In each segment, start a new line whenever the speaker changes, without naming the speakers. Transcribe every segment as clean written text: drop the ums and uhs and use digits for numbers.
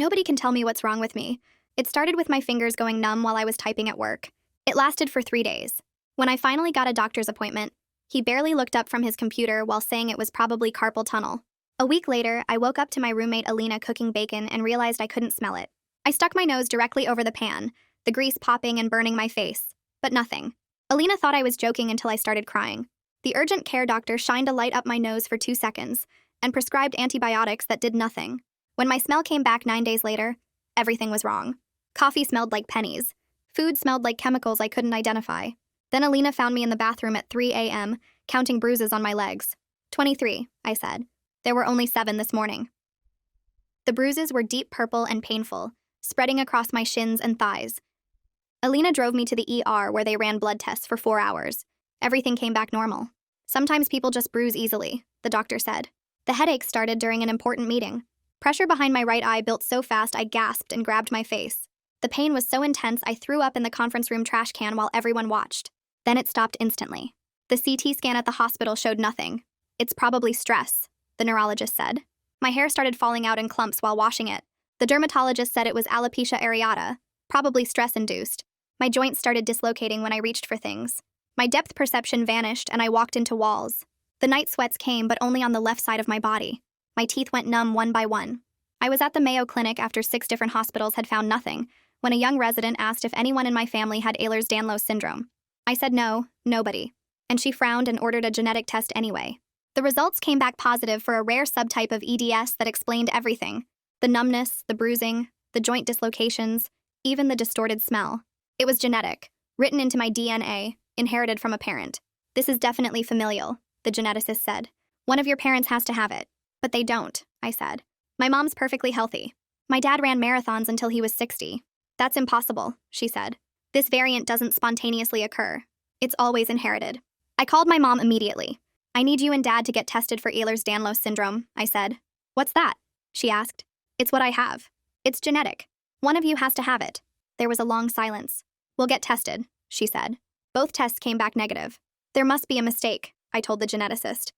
Nobody can tell me what's wrong with me. It started with my fingers going numb while I was typing at work. It lasted for 3 days. When I finally got a doctor's appointment, he barely looked up from his computer while saying it was probably carpal tunnel. A week later, I woke up to my roommate Alina cooking bacon and realized I couldn't smell it. I stuck my nose directly over the pan, the grease popping and burning my face, but nothing. Alina thought I was joking until I started crying. The urgent care doctor shined a light up my nose for 2 seconds and prescribed antibiotics that did nothing. When my smell came back 9 days later, everything was wrong. Coffee smelled like pennies. Food smelled like chemicals I couldn't identify. Then Alina found me in the bathroom at 3 a.m., counting bruises on my legs. 23, I said. There were only 7 this morning. The bruises were deep purple and painful, spreading across my shins and thighs. Alina drove me to the ER where they ran blood tests for 4 hours. Everything came back normal. Sometimes people just bruise easily, the doctor said. The headache started during an important meeting. Pressure behind my right eye built so fast I gasped and grabbed my face. The pain was so intense I threw up in the conference room trash can while everyone watched. Then it stopped instantly. The CT scan at the hospital showed nothing. It's probably stress, the neurologist said. My hair started falling out in clumps while washing it. The dermatologist said it was alopecia areata, probably stress-induced. My joints started dislocating when I reached for things. My depth perception vanished and I walked into walls. The night sweats came, but only on the left side of my body. My teeth went numb one by one. I was at the Mayo Clinic after 6 different hospitals had found nothing, when a young resident asked if anyone in my family had Ehlers-Danlos syndrome. I said no, nobody. And she frowned and ordered a genetic test anyway. The results came back positive for a rare subtype of EDS that explained everything. The numbness, the bruising, the joint dislocations, even the distorted smell. It was genetic, written into my DNA, inherited from a parent. This is definitely familial, the geneticist said. One of your parents has to have it. But they don't, I said. My mom's perfectly healthy. My dad ran marathons until he was 60. That's impossible, she said. This variant doesn't spontaneously occur. It's always inherited. I called my mom immediately. I need you and Dad to get tested for Ehlers-Danlos syndrome, I said. What's that? She asked. It's what I have. It's genetic. One of you has to have it. There was a long silence. We'll get tested, she said. Both tests came back negative. There must be a mistake, I told the geneticist.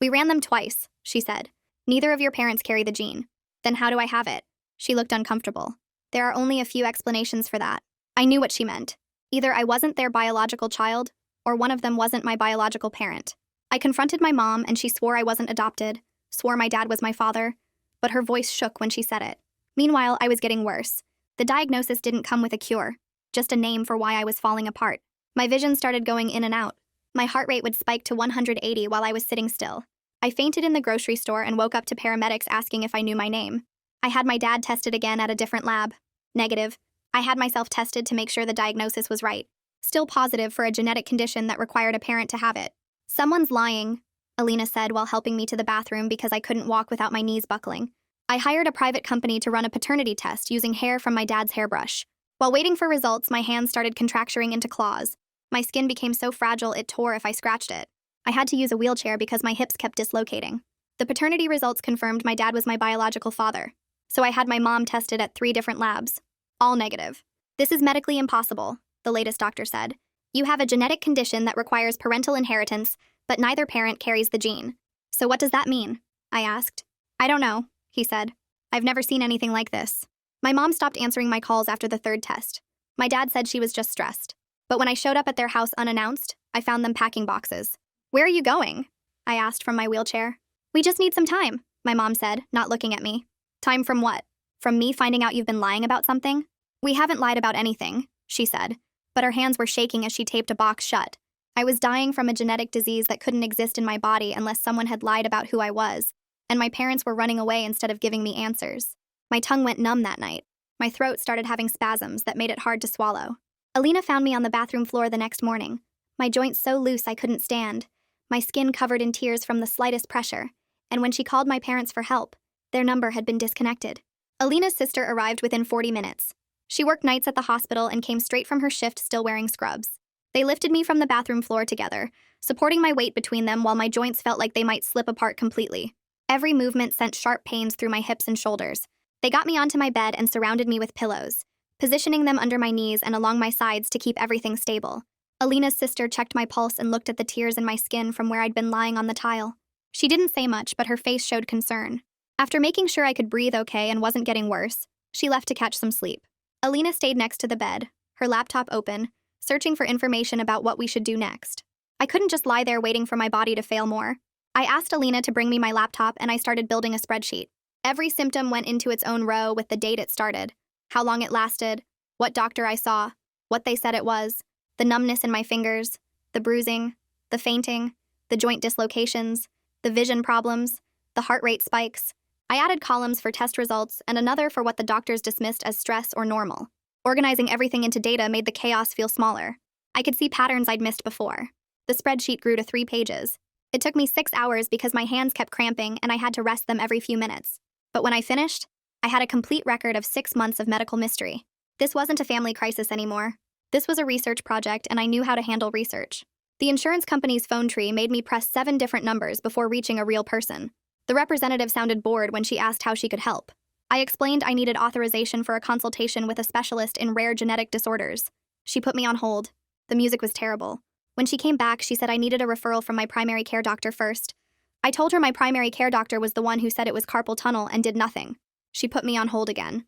We ran them twice, she said. Neither of your parents carry the gene. Then how do I have it? She looked uncomfortable. There are only a few explanations for that. I knew what she meant. Either I wasn't their biological child, or one of them wasn't my biological parent. I confronted my mom and she swore I wasn't adopted, swore my dad was my father, but her voice shook when she said it. Meanwhile, I was getting worse. The diagnosis didn't come with a cure, just a name for why I was falling apart. My vision started going in and out. My heart rate would spike to 180 while I was sitting still. I fainted in the grocery store and woke up to paramedics asking if I knew my name. I had my dad tested again at a different lab. Negative. I had myself tested to make sure the diagnosis was right. Still positive for a genetic condition that required a parent to have it. Someone's lying, Alina said while helping me to the bathroom because I couldn't walk without my knees buckling. I hired a private company to run a paternity test using hair from my dad's hairbrush. While waiting for results, my hands started contracturing into claws. My skin became so fragile it tore if I scratched it. I had to use a wheelchair because my hips kept dislocating. The paternity results confirmed my dad was my biological father, so I had my mom tested at 3 different labs. All negative. This is medically impossible, the latest doctor said. You have a genetic condition that requires parental inheritance, but neither parent carries the gene. So what does that mean? I asked. I don't know, he said. I've never seen anything like this. My mom stopped answering my calls after the 3rd test. My dad said she was just stressed. But when I showed up at their house unannounced, I found them packing boxes. Where are you going? I asked from my wheelchair. We just need some time, my mom said, not looking at me. Time from what? From me finding out you've been lying about something? We haven't lied about anything, she said, but her hands were shaking as she taped a box shut. I was dying from a genetic disease that couldn't exist in my body unless someone had lied about who I was, and my parents were running away instead of giving me answers. My tongue went numb that night. My throat started having spasms that made it hard to swallow. Alina found me on the bathroom floor the next morning, my joints so loose I couldn't stand, my skin covered in tears from the slightest pressure, and when she called my parents for help, their number had been disconnected. Alina's sister arrived within 40 minutes. She worked nights at the hospital and came straight from her shift still wearing scrubs. They lifted me from the bathroom floor together, supporting my weight between them while my joints felt like they might slip apart completely. Every movement sent sharp pains through my hips and shoulders. They got me onto my bed and surrounded me with pillows, positioning them under my knees and along my sides to keep everything stable. Alina's sister checked my pulse and looked at the tears in my skin from where I'd been lying on the tile. She didn't say much, but her face showed concern. After making sure I could breathe okay and wasn't getting worse, She left to catch some sleep. Alina stayed next to the bed, her laptop open, searching for information about what we should do next. I couldn't just lie there waiting for my body to fail more. I asked Alina to bring me my laptop and I started building a spreadsheet. Every symptom went into its own row with the date it started, how long it lasted, what doctor I saw, what they said it was, the numbness in my fingers, the bruising, the fainting, the joint dislocations, the vision problems, the heart rate spikes. I added columns for test results and another for what the doctors dismissed as stress or normal. Organizing everything into data made the chaos feel smaller. I could see patterns I'd missed before. The spreadsheet grew to 3 pages. It took me 6 hours because my hands kept cramping and I had to rest them every few minutes. But when I finished, I had a complete record of 6 months of medical mystery. This wasn't a family crisis anymore. This was a research project and I knew how to handle research. The insurance company's phone tree made me press 7 different numbers before reaching a real person. The representative sounded bored when she asked how she could help. I explained I needed authorization for a consultation with a specialist in rare genetic disorders. She put me on hold. The music was terrible. When she came back, she said I needed a referral from my primary care doctor first. I told her my primary care doctor was the one who said it was carpal tunnel and did nothing. She put me on hold again.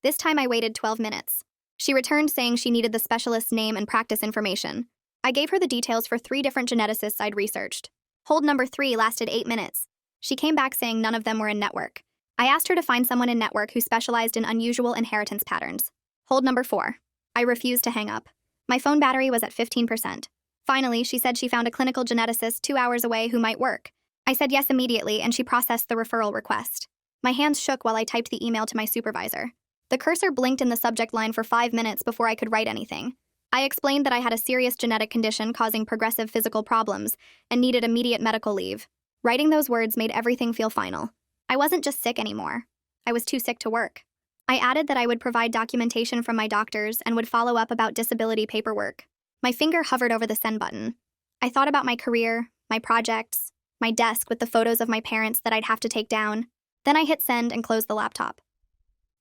This time I waited 12 minutes. She returned saying she needed the specialist's name and practice information. I gave her the details for 3 different geneticists I'd researched. Hold number 3 lasted 8 minutes. She came back saying none of them were in network. I asked her to find someone in network who specialized in unusual inheritance patterns. Hold number 4. I refused to hang up. My phone battery was at 15%. Finally, she said she found a clinical geneticist 2 hours away who might work. I said yes immediately and she processed the referral request. My hands shook while I typed the email to my supervisor. The cursor blinked in the subject line for 5 minutes before I could write anything. I explained that I had a serious genetic condition causing progressive physical problems and needed immediate medical leave. Writing those words made everything feel final. I wasn't just sick anymore. I was too sick to work. I added that I would provide documentation from my doctors and would follow up about disability paperwork. My finger hovered over the send button. I thought about my career, my projects, my desk with the photos of my parents that I'd have to take down. Then I hit send and closed the laptop.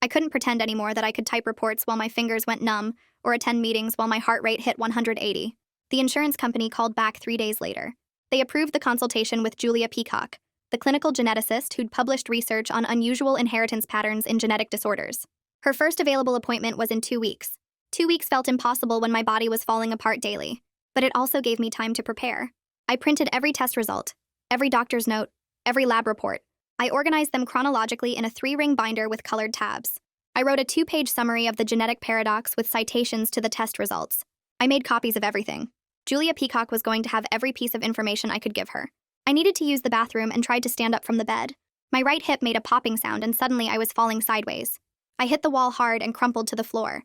I couldn't pretend anymore that I could type reports while my fingers went numb or attend meetings while my heart rate hit 180. The insurance company called back 3 days later. They approved the consultation with Julia Peacock, the clinical geneticist who'd published research on unusual inheritance patterns in genetic disorders. Her first available appointment was in 2 weeks. 2 weeks felt impossible when my body was falling apart daily, but it also gave me time to prepare. I printed every test result, every doctor's note, every lab report. I organized them chronologically in a 3-ring binder with colored tabs. I wrote a 2-page summary of the genetic paradox with citations to the test results. I made copies of everything. Julia Peacock was going to have every piece of information I could give her. I needed to use the bathroom and tried to stand up from the bed. My right hip made a popping sound and suddenly I was falling sideways. I hit the wall hard and crumpled to the floor.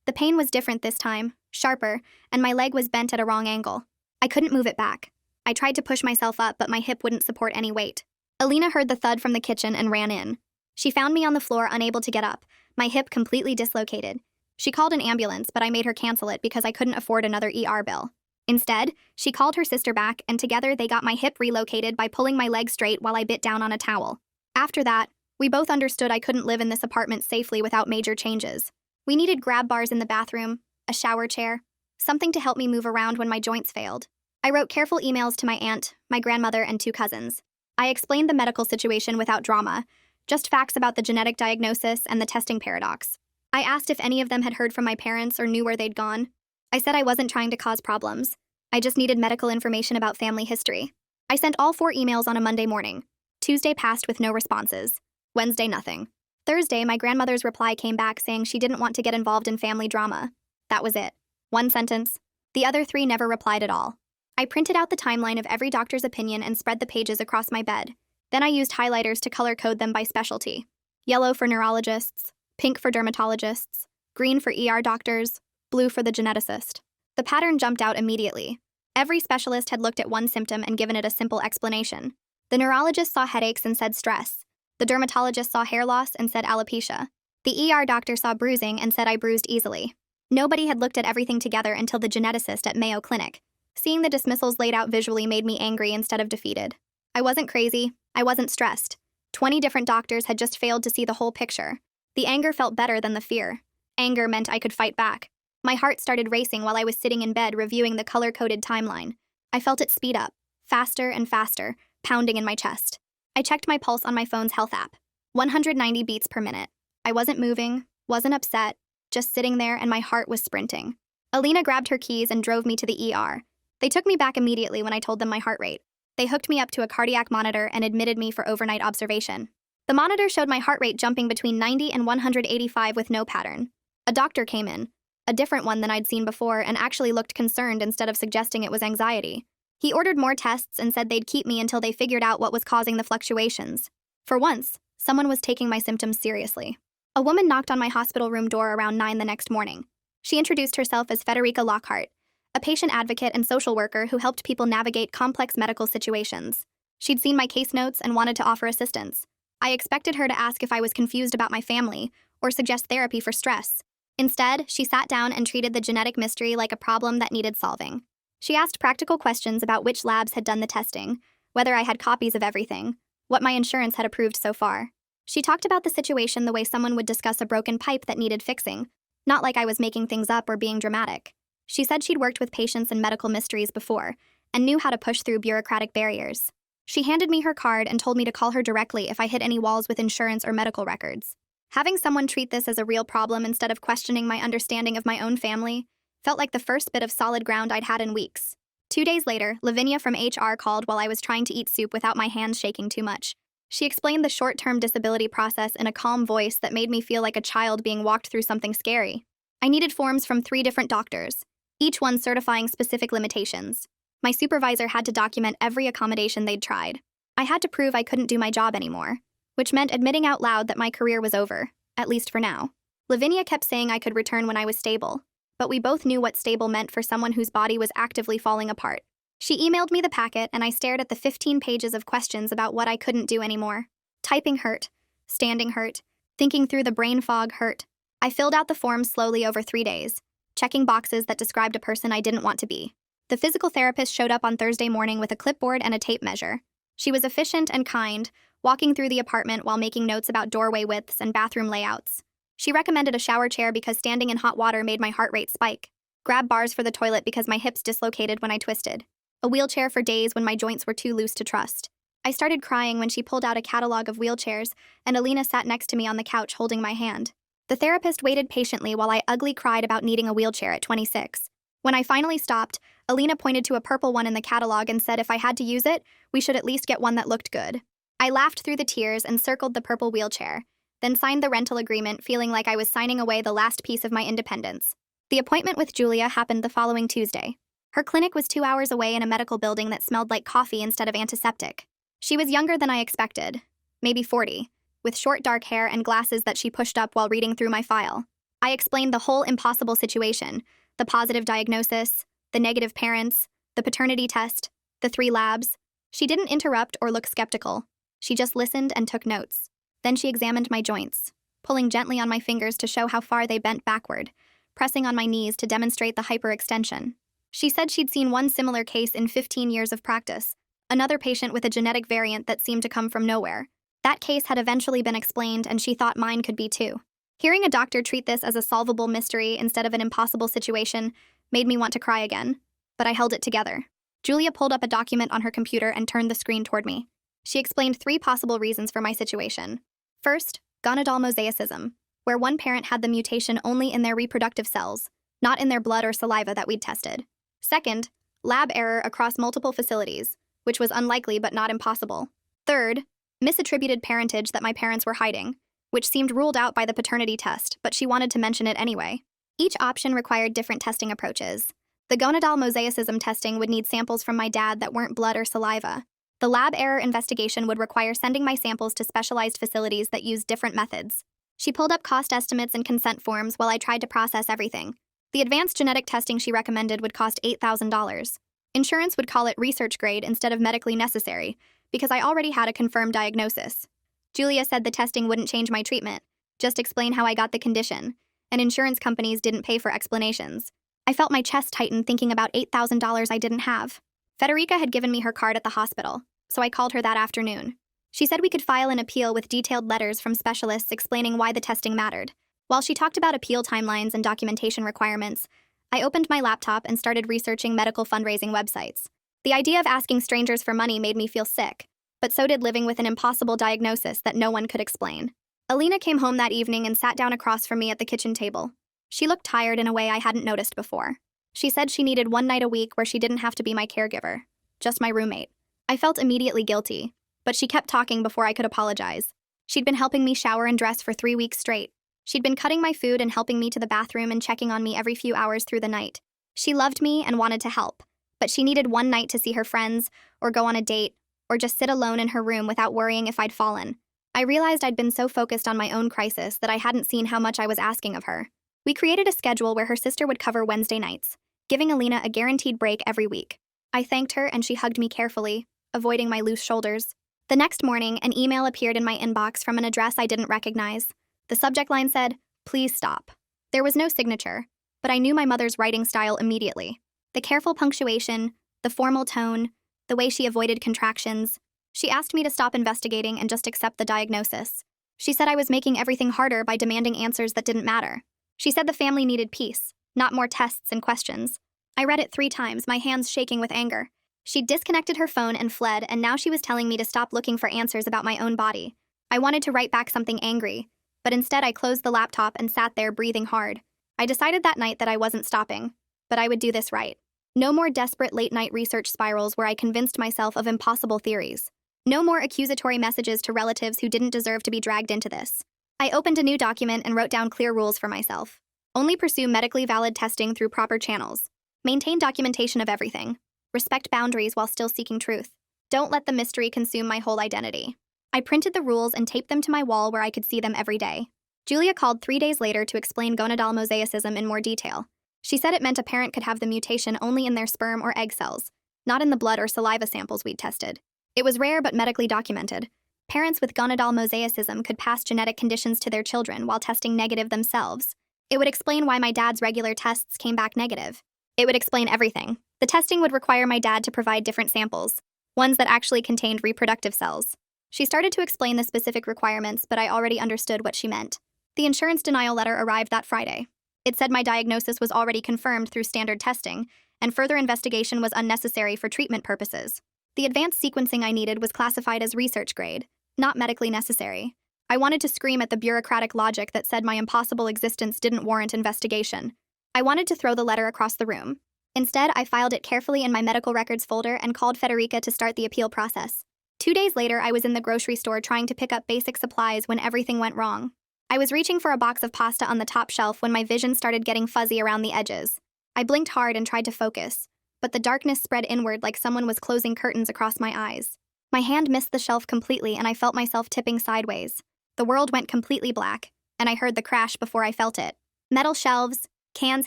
The pain was different this time, sharper, and my leg was bent at a wrong angle. I couldn't move it back. I tried to push myself up, but my hip wouldn't support any weight. Alina heard the thud from the kitchen and ran in. She found me on the floor, unable to get up, my hip completely dislocated. She called an ambulance, but I made her cancel it because I couldn't afford another ER bill. Instead, she called her sister back, and together they got my hip relocated by pulling my leg straight while I bit down on a towel. After that, we both understood I couldn't live in this apartment safely without major changes. We needed grab bars in the bathroom, a shower chair, something to help me move around when my joints failed. I wrote careful emails to my aunt, my grandmother, and 2 cousins. I explained the medical situation without drama, just facts about the genetic diagnosis and the testing paradox. I asked if any of them had heard from my parents or knew where they'd gone. I said I wasn't trying to cause problems. I just needed medical information about family history. I sent all 4 emails on a Monday morning. Tuesday passed with no responses. Wednesday, nothing. Thursday, my grandmother's reply came back saying she didn't want to get involved in family drama. That was it. 1 sentence. The other 3 never replied at all. I printed out the timeline of every doctor's opinion and spread the pages across my bed. Then I used highlighters to color code them by specialty. Yellow for neurologists, pink for dermatologists, green for ER doctors, blue for the geneticist. The pattern jumped out immediately. Every specialist had looked at one symptom and given it a simple explanation. The neurologist saw headaches and said stress. The dermatologist saw hair loss and said alopecia. The ER doctor saw bruising and said I bruised easily. Nobody had looked at everything together until the geneticist at Mayo Clinic. Seeing the dismissals laid out visually made me angry instead of defeated. I wasn't crazy. I wasn't stressed. 20 different doctors had just failed to see the whole picture. The anger felt better than the fear. Anger meant I could fight back. My heart started racing while I was sitting in bed reviewing the color-coded timeline. I felt it speed up, faster and faster, pounding in my chest. I checked my pulse on my phone's health app. 190 beats per minute. I wasn't moving, wasn't upset, just sitting there, and my heart was sprinting. Alina grabbed her keys and drove me to the ER. They took me back immediately when I told them my heart rate. They hooked me up to a cardiac monitor and admitted me for overnight observation. The monitor showed my heart rate jumping between 90 and 185 with no pattern. A doctor came in, a different one than I'd seen before, and actually looked concerned instead of suggesting it was anxiety. He ordered more tests and said they'd keep me until they figured out what was causing the fluctuations. For once, someone was taking my symptoms seriously. A woman knocked on my hospital room door around 9 the next morning. She introduced herself as Federica Lockhart, a patient advocate and social worker who helped people navigate complex medical situations. She'd seen my case notes and wanted to offer assistance. I expected her to ask if I was confused about my family or suggest therapy for stress. Instead, she sat down and treated the genetic mystery like a problem that needed solving. She asked practical questions about which labs had done the testing, whether I had copies of everything, what my insurance had approved so far. She talked about the situation the way someone would discuss a broken pipe that needed fixing, not like I was making things up or being dramatic. She said she'd worked with patients in medical mysteries before and knew how to push through bureaucratic barriers. She handed me her card and told me to call her directly if I hit any walls with insurance or medical records. Having someone treat this as a real problem instead of questioning my understanding of my own family felt like the first bit of solid ground I'd had in weeks. 2 days later, Lavinia from HR called while I was trying to eat soup without my hands shaking too much. She explained the short-term disability process in a calm voice that made me feel like a child being walked through something scary. I needed forms from 3 different doctors, each one certifying specific limitations. My supervisor had to document every accommodation they'd tried. I had to prove I couldn't do my job anymore, which meant admitting out loud that my career was over, at least for now. Lavinia kept saying I could return when I was stable, but we both knew what stable meant for someone whose body was actively falling apart. She emailed me the packet, and I stared at the 15 pages of questions about what I couldn't do anymore. Typing hurt, standing hurt, thinking through the brain fog hurt. I filled out the forms slowly over 3 days, checking boxes that described a person I didn't want to be. The physical therapist showed up on Thursday morning with a clipboard and a tape measure. She was efficient and kind, walking through the apartment while making notes about doorway widths and bathroom layouts. She recommended a shower chair because standing in hot water made my heart rate spike, grab bars for the toilet because my hips dislocated when I twisted, a wheelchair for days when my joints were too loose to trust. I started crying when she pulled out a catalog of wheelchairs, and Alina sat next to me on the couch holding my hand. The therapist waited patiently while I ugly cried about needing a wheelchair at 26. When I finally stopped, Alina pointed to a purple one in the catalog and said if I had to use it, we should at least get one that looked good. I laughed through the tears and circled the purple wheelchair, then signed the rental agreement, feeling like I was signing away the last piece of my independence. The appointment with Julia happened the following Tuesday. Her clinic was 2 hours away in a medical building that smelled like coffee instead of antiseptic. She was younger than I expected, maybe 40, with short dark hair and glasses that she pushed up while reading through my file. I explained the whole impossible situation, the positive diagnosis, the negative parents, the paternity test, the 3 labs. She didn't interrupt or look skeptical. She just listened and took notes. Then she examined my joints, pulling gently on my fingers to show how far they bent backward, pressing on my knees to demonstrate the hyperextension. She said she'd seen one similar case in 15 years of practice, another patient with a genetic variant that seemed to come from nowhere. That case had eventually been explained, and she thought mine could be too. Hearing a doctor treat this as a solvable mystery instead of an impossible situation made me want to cry again, but I held it together. Julia pulled up a document on her computer and turned the screen toward me. She explained 3 possible reasons for my situation. First, gonadal mosaicism, where one parent had the mutation only in their reproductive cells, not in their blood or saliva that we'd tested. Second, lab error across multiple facilities, which was unlikely but not impossible. Third, misattributed parentage that my parents were hiding, which seemed ruled out by the paternity test, but she wanted to mention it anyway. Each option required different testing approaches. The gonadal mosaicism testing would need samples from my dad that weren't blood or saliva. The lab error investigation would require sending my samples to specialized facilities that used different methods. She pulled up cost estimates and consent forms while I tried to process everything. The advanced genetic testing she recommended would cost $8,000. Insurance would call it research grade instead of medically necessary, because I already had a confirmed diagnosis. Julia said the testing wouldn't change my treatment, just explain how I got the condition, and insurance companies didn't pay for explanations. I felt my chest tighten thinking about $8,000 I didn't have. Federica had given me her card at the hospital, so I called her that afternoon. She said we could file an appeal with detailed letters from specialists explaining why the testing mattered. While she talked about appeal timelines and documentation requirements, I opened my laptop and started researching medical fundraising websites. The idea of asking strangers for money made me feel sick, but so did living with an impossible diagnosis that no one could explain. Alina came home that evening and sat down across from me at the kitchen table. She looked tired in a way I hadn't noticed before. She said she needed one night a week where she didn't have to be my caregiver, just my roommate. I felt immediately guilty, but she kept talking before I could apologize. She'd been helping me shower and dress for 3 weeks straight. She'd been cutting my food and helping me to the bathroom and checking on me every few hours through the night. She loved me and wanted to help, but she needed one night to see her friends, or go on a date, or just sit alone in her room without worrying if I'd fallen. I realized I'd been so focused on my own crisis that I hadn't seen how much I was asking of her. We created a schedule where her sister would cover Wednesday nights, giving Alina a guaranteed break every week. I thanked her and she hugged me carefully, avoiding my loose shoulders. The next morning, an email appeared in my inbox from an address I didn't recognize. The subject line said, "Please stop." There was no signature, but I knew my mother's writing style immediately. The careful punctuation, the formal tone, the way she avoided contractions. She asked me to stop investigating and just accept the diagnosis. She said I was making everything harder by demanding answers that didn't matter. She said the family needed peace, not more tests and questions. I read it 3 times, my hands shaking with anger. She disconnected her phone and fled, and now she was telling me to stop looking for answers about my own body. I wanted to write back something angry, but instead I closed the laptop and sat there breathing hard. I decided that night that I wasn't stopping, but I would do this right. No more desperate late-night research spirals where I convinced myself of impossible theories. No more accusatory messages to relatives who didn't deserve to be dragged into this. I opened a new document and wrote down clear rules for myself. Only pursue medically valid testing through proper channels. Maintain documentation of everything. Respect boundaries while still seeking truth. Don't let the mystery consume my whole identity. I printed the rules and taped them to my wall where I could see them every day. Julia called 3 days later to explain gonadal mosaicism in more detail. She said it meant a parent could have the mutation only in their sperm or egg cells, not in the blood or saliva samples we'd tested. It was rare but medically documented. Parents with gonadal mosaicism could pass genetic conditions to their children while testing negative themselves. It would explain why my dad's regular tests came back negative. It would explain everything. The testing would require my dad to provide different samples, ones that actually contained reproductive cells. She started to explain the specific requirements, but I already understood what she meant. The insurance denial letter arrived that Friday. It said my diagnosis was already confirmed through standard testing, and further investigation was unnecessary for treatment purposes. The advanced sequencing I needed was classified as research grade, not medically necessary. I wanted to scream at the bureaucratic logic that said my impossible existence didn't warrant investigation. I wanted to throw the letter across the room. Instead, I filed it carefully in my medical records folder and called Federica to start the appeal process. 2 days later, I was in the grocery store trying to pick up basic supplies when everything went wrong. I was reaching for a box of pasta on the top shelf when my vision started getting fuzzy around the edges. I blinked hard and tried to focus, but the darkness spread inward like someone was closing curtains across my eyes. My hand missed the shelf completely and I felt myself tipping sideways. The world went completely black, and I heard the crash before I felt it. Metal shelves, cans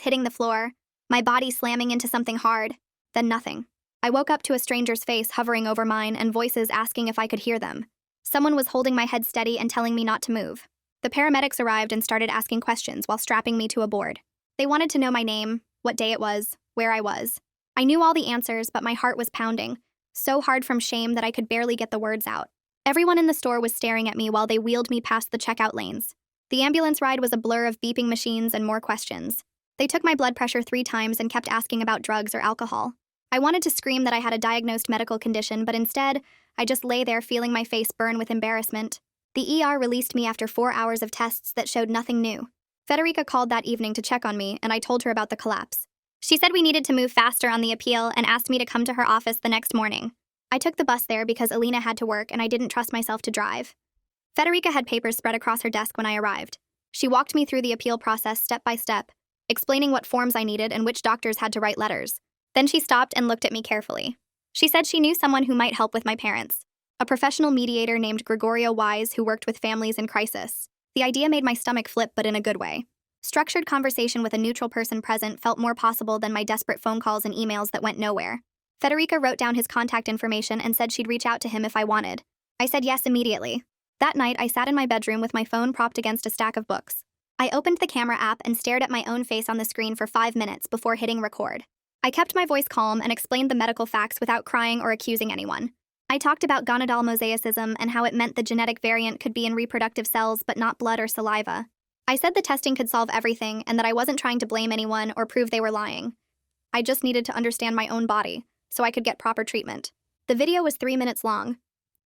hitting the floor, my body slamming into something hard, then nothing. I woke up to a stranger's face hovering over mine and voices asking if I could hear them. Someone was holding my head steady and telling me not to move. The paramedics arrived and started asking questions while strapping me to a board. They wanted to know my name, what day it was, where I was. I knew all the answers, but my heart was pounding, so hard from shame that I could barely get the words out. Everyone in the store was staring at me while they wheeled me past the checkout lanes. The ambulance ride was a blur of beeping machines and more questions. They took my blood pressure 3 times and kept asking about drugs or alcohol. I wanted to scream that I had a diagnosed medical condition, but instead, I just lay there feeling my face burn with embarrassment. The ER released me after 4 hours of tests that showed nothing new. Federica called that evening to check on me, and I told her about the collapse. She said we needed to move faster on the appeal and asked me to come to her office the next morning. I took the bus there because Alina had to work and I didn't trust myself to drive. Federica had papers spread across her desk when I arrived. She walked me through the appeal process step by step, explaining what forms I needed and which doctors had to write letters. Then she stopped and looked at me carefully. She said she knew someone who might help with my parents, a professional mediator named Gregorio Wise who worked with families in crisis. The idea made my stomach flip, but in a good way. Structured conversation with a neutral person present felt more possible than my desperate phone calls and emails that went nowhere. Federica wrote down his contact information and said she'd reach out to him if I wanted. I said yes immediately. That night, I sat in my bedroom with my phone propped against a stack of books. I opened the camera app and stared at my own face on the screen for 5 minutes before hitting record. I kept my voice calm and explained the medical facts without crying or accusing anyone. I talked about gonadal mosaicism and how it meant the genetic variant could be in reproductive cells but not blood or saliva. I said the testing could solve everything and that I wasn't trying to blame anyone or prove they were lying. I just needed to understand my own body so I could get proper treatment. The video was 3 minutes long.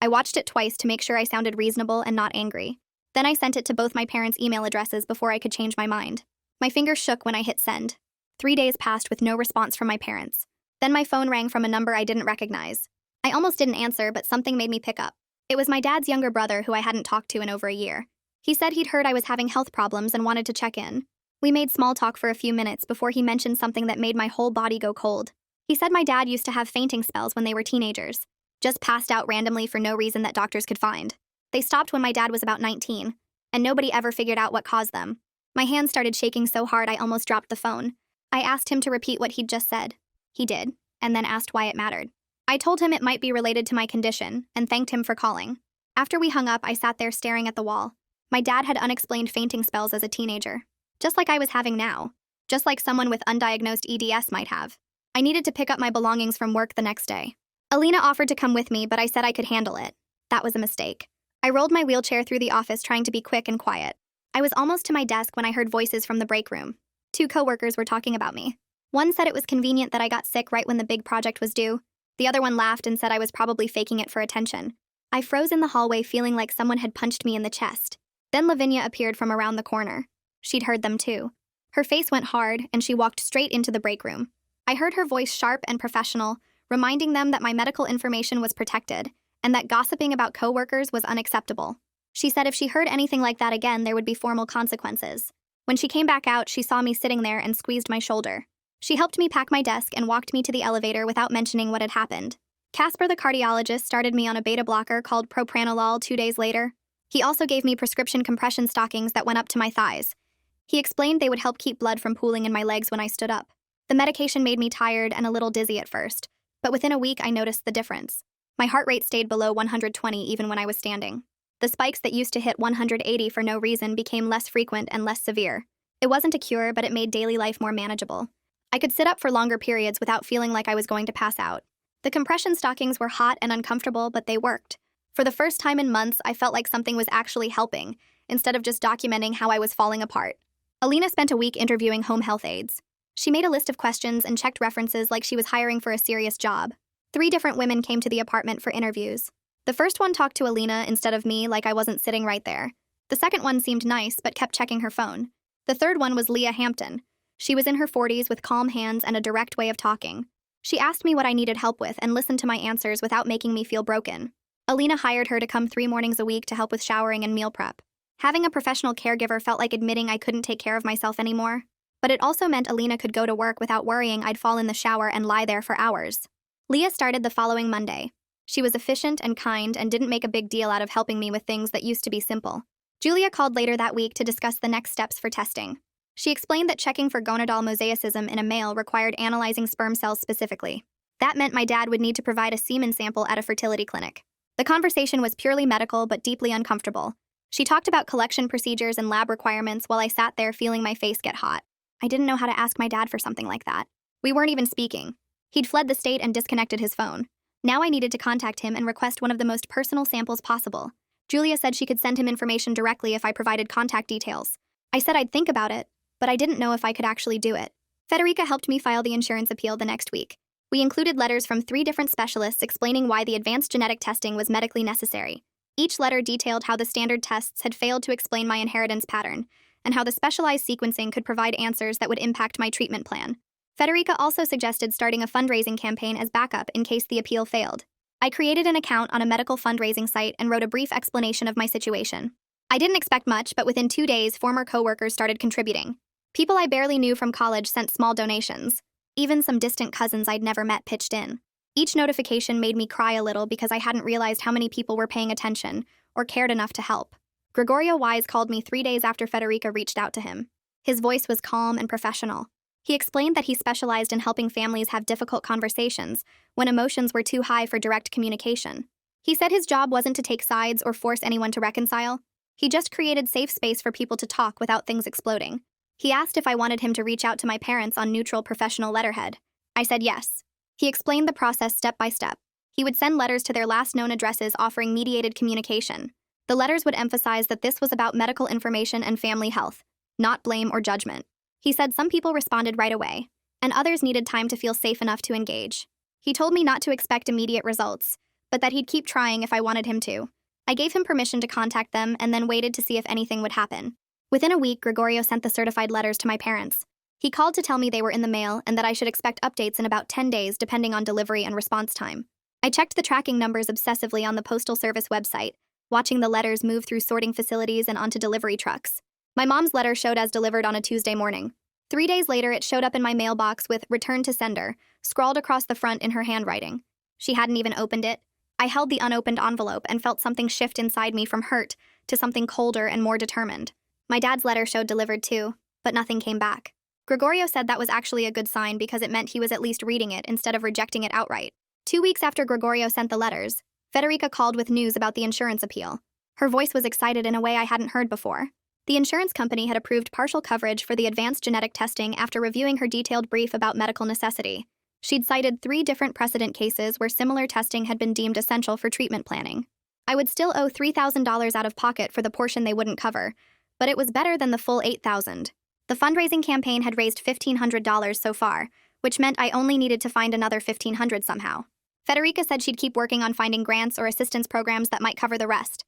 I watched it twice to make sure I sounded reasonable and not angry. Then I sent it to both my parents' email addresses before I could change my mind. My fingers shook when I hit send. 3 days passed with no response from my parents. Then my phone rang from a number I didn't recognize. I almost didn't answer, but something made me pick up. It was my dad's younger brother who I hadn't talked to in over a year. He said he'd heard I was having health problems and wanted to check in. We made small talk for a few minutes before he mentioned something that made my whole body go cold. He said my dad used to have fainting spells when they were teenagers. Just passed out randomly for no reason that doctors could find. They stopped when my dad was about 19, and nobody ever figured out what caused them. My hands started shaking so hard I almost dropped the phone. I asked him to repeat what he'd just said. He did, and then asked why it mattered. I told him it might be related to my condition, and thanked him for calling. After we hung up, I sat there staring at the wall. My dad had unexplained fainting spells as a teenager. Just like I was having now. Just like someone with undiagnosed EDS might have. I needed to pick up my belongings from work the next day. Alina offered to come with me, but I said I could handle it. That was a mistake. I rolled my wheelchair through the office trying to be quick and quiet. I was almost to my desk when I heard voices from the break room. 2 coworkers were talking about me. One said it was convenient that I got sick right when the big project was due. The other one laughed and said I was probably faking it for attention. I froze in the hallway feeling like someone had punched me in the chest. Then Lavinia appeared from around the corner. She'd heard them too. Her face went hard and she walked straight into the break room. I heard her voice sharp and professional, reminding them that my medical information was protected and that gossiping about coworkers was unacceptable. She said if she heard anything like that again, there would be formal consequences. When she came back out, she saw me sitting there and squeezed my shoulder. She helped me pack my desk and walked me to the elevator without mentioning what had happened. Casper, the cardiologist, started me on a beta blocker called propranolol 2 days later. He also gave me prescription compression stockings that went up to my thighs. He explained they would help keep blood from pooling in my legs when I stood up. The medication made me tired and a little dizzy at first, but within a week I noticed the difference. My heart rate stayed below 120 even when I was standing. The spikes that used to hit 180 for no reason became less frequent and less severe. It wasn't a cure, but it made daily life more manageable. I could sit up for longer periods without feeling like I was going to pass out. The compression stockings were hot and uncomfortable, but they worked. For the first time in months, I felt like something was actually helping, instead of just documenting how I was falling apart. Alina spent a week interviewing home health aides. She made a list of questions and checked references like she was hiring for a serious job. 3 different women came to the apartment for interviews. The first one talked to Alina instead of me like I wasn't sitting right there. The second one seemed nice but kept checking her phone. The third one was Leah Hampton. She was in her 40s with calm hands and a direct way of talking. She asked me what I needed help with and listened to my answers without making me feel broken. Alina hired her to come 3 mornings a week to help with showering and meal prep. Having a professional caregiver felt like admitting I couldn't take care of myself anymore. But it also meant Alina could go to work without worrying I'd fall in the shower and lie there for hours. Leah started the following Monday. She was efficient and kind and didn't make a big deal out of helping me with things that used to be simple. Julia called later that week to discuss the next steps for testing. She explained that checking for gonadal mosaicism in a male required analyzing sperm cells specifically. That meant my dad would need to provide a semen sample at a fertility clinic. The conversation was purely medical but deeply uncomfortable. She talked about collection procedures and lab requirements while I sat there feeling my face get hot. I didn't know how to ask my dad for something like that. We weren't even speaking. He'd fled the state and disconnected his phone. Now I needed to contact him and request one of the most personal samples possible. Julia said she could send him information directly if I provided contact details. I said I'd think about it, but I didn't know if I could actually do it. Federica helped me file the insurance appeal the next week. We included letters from 3 different specialists explaining why the advanced genetic testing was medically necessary. Each letter detailed how the standard tests had failed to explain my inheritance pattern, and how the specialized sequencing could provide answers that would impact my treatment plan. Federica also suggested starting a fundraising campaign as backup in case the appeal failed. I created an account on a medical fundraising site and wrote a brief explanation of my situation. I didn't expect much, but within 2 days, former coworkers started contributing. People I barely knew from college sent small donations. Even some distant cousins I'd never met pitched in. Each notification made me cry a little because I hadn't realized how many people were paying attention or cared enough to help. Gregorio Wise called me 3 days after Federica reached out to him. His voice was calm and professional. He explained that he specialized in helping families have difficult conversations when emotions were too high for direct communication. He said his job wasn't to take sides or force anyone to reconcile. He just created safe space for people to talk without things exploding. He asked if I wanted him to reach out to my parents on neutral professional letterhead. I said yes. He explained the process step by step. He would send letters to their last known addresses offering mediated communication. The letters would emphasize that this was about medical information and family health, not blame or judgment. He said some people responded right away, and others needed time to feel safe enough to engage. He told me not to expect immediate results, but that he'd keep trying if I wanted him to. I gave him permission to contact them and then waited to see if anything would happen. Within a week, Gregorio sent the certified letters to my parents. He called to tell me they were in the mail and that I should expect updates in about 10 days depending on delivery and response time. I checked the tracking numbers obsessively on the Postal Service website, watching the letters move through sorting facilities and onto delivery trucks. My mom's letter showed as delivered on a Tuesday morning. 3 days later, it showed up in my mailbox with "Return to Sender" scrawled across the front in her handwriting. She hadn't even opened it. I held the unopened envelope and felt something shift inside me from hurt to something colder and more determined. My dad's letter showed delivered too, but nothing came back. Gregorio said that was actually a good sign because it meant he was at least reading it instead of rejecting it outright. 2 weeks after Gregorio sent the letters, Federica called with news about the insurance appeal. Her voice was excited in a way I hadn't heard before. The insurance company had approved partial coverage for the advanced genetic testing after reviewing her detailed brief about medical necessity. She'd cited 3 different precedent cases where similar testing had been deemed essential for treatment planning. I would still owe $3,000 out of pocket for the portion they wouldn't cover, but it was better than the full $8,000. The fundraising campaign had raised $1,500 so far, which meant I only needed to find another $1,500 somehow. Federica said she'd keep working on finding grants or assistance programs that might cover the rest.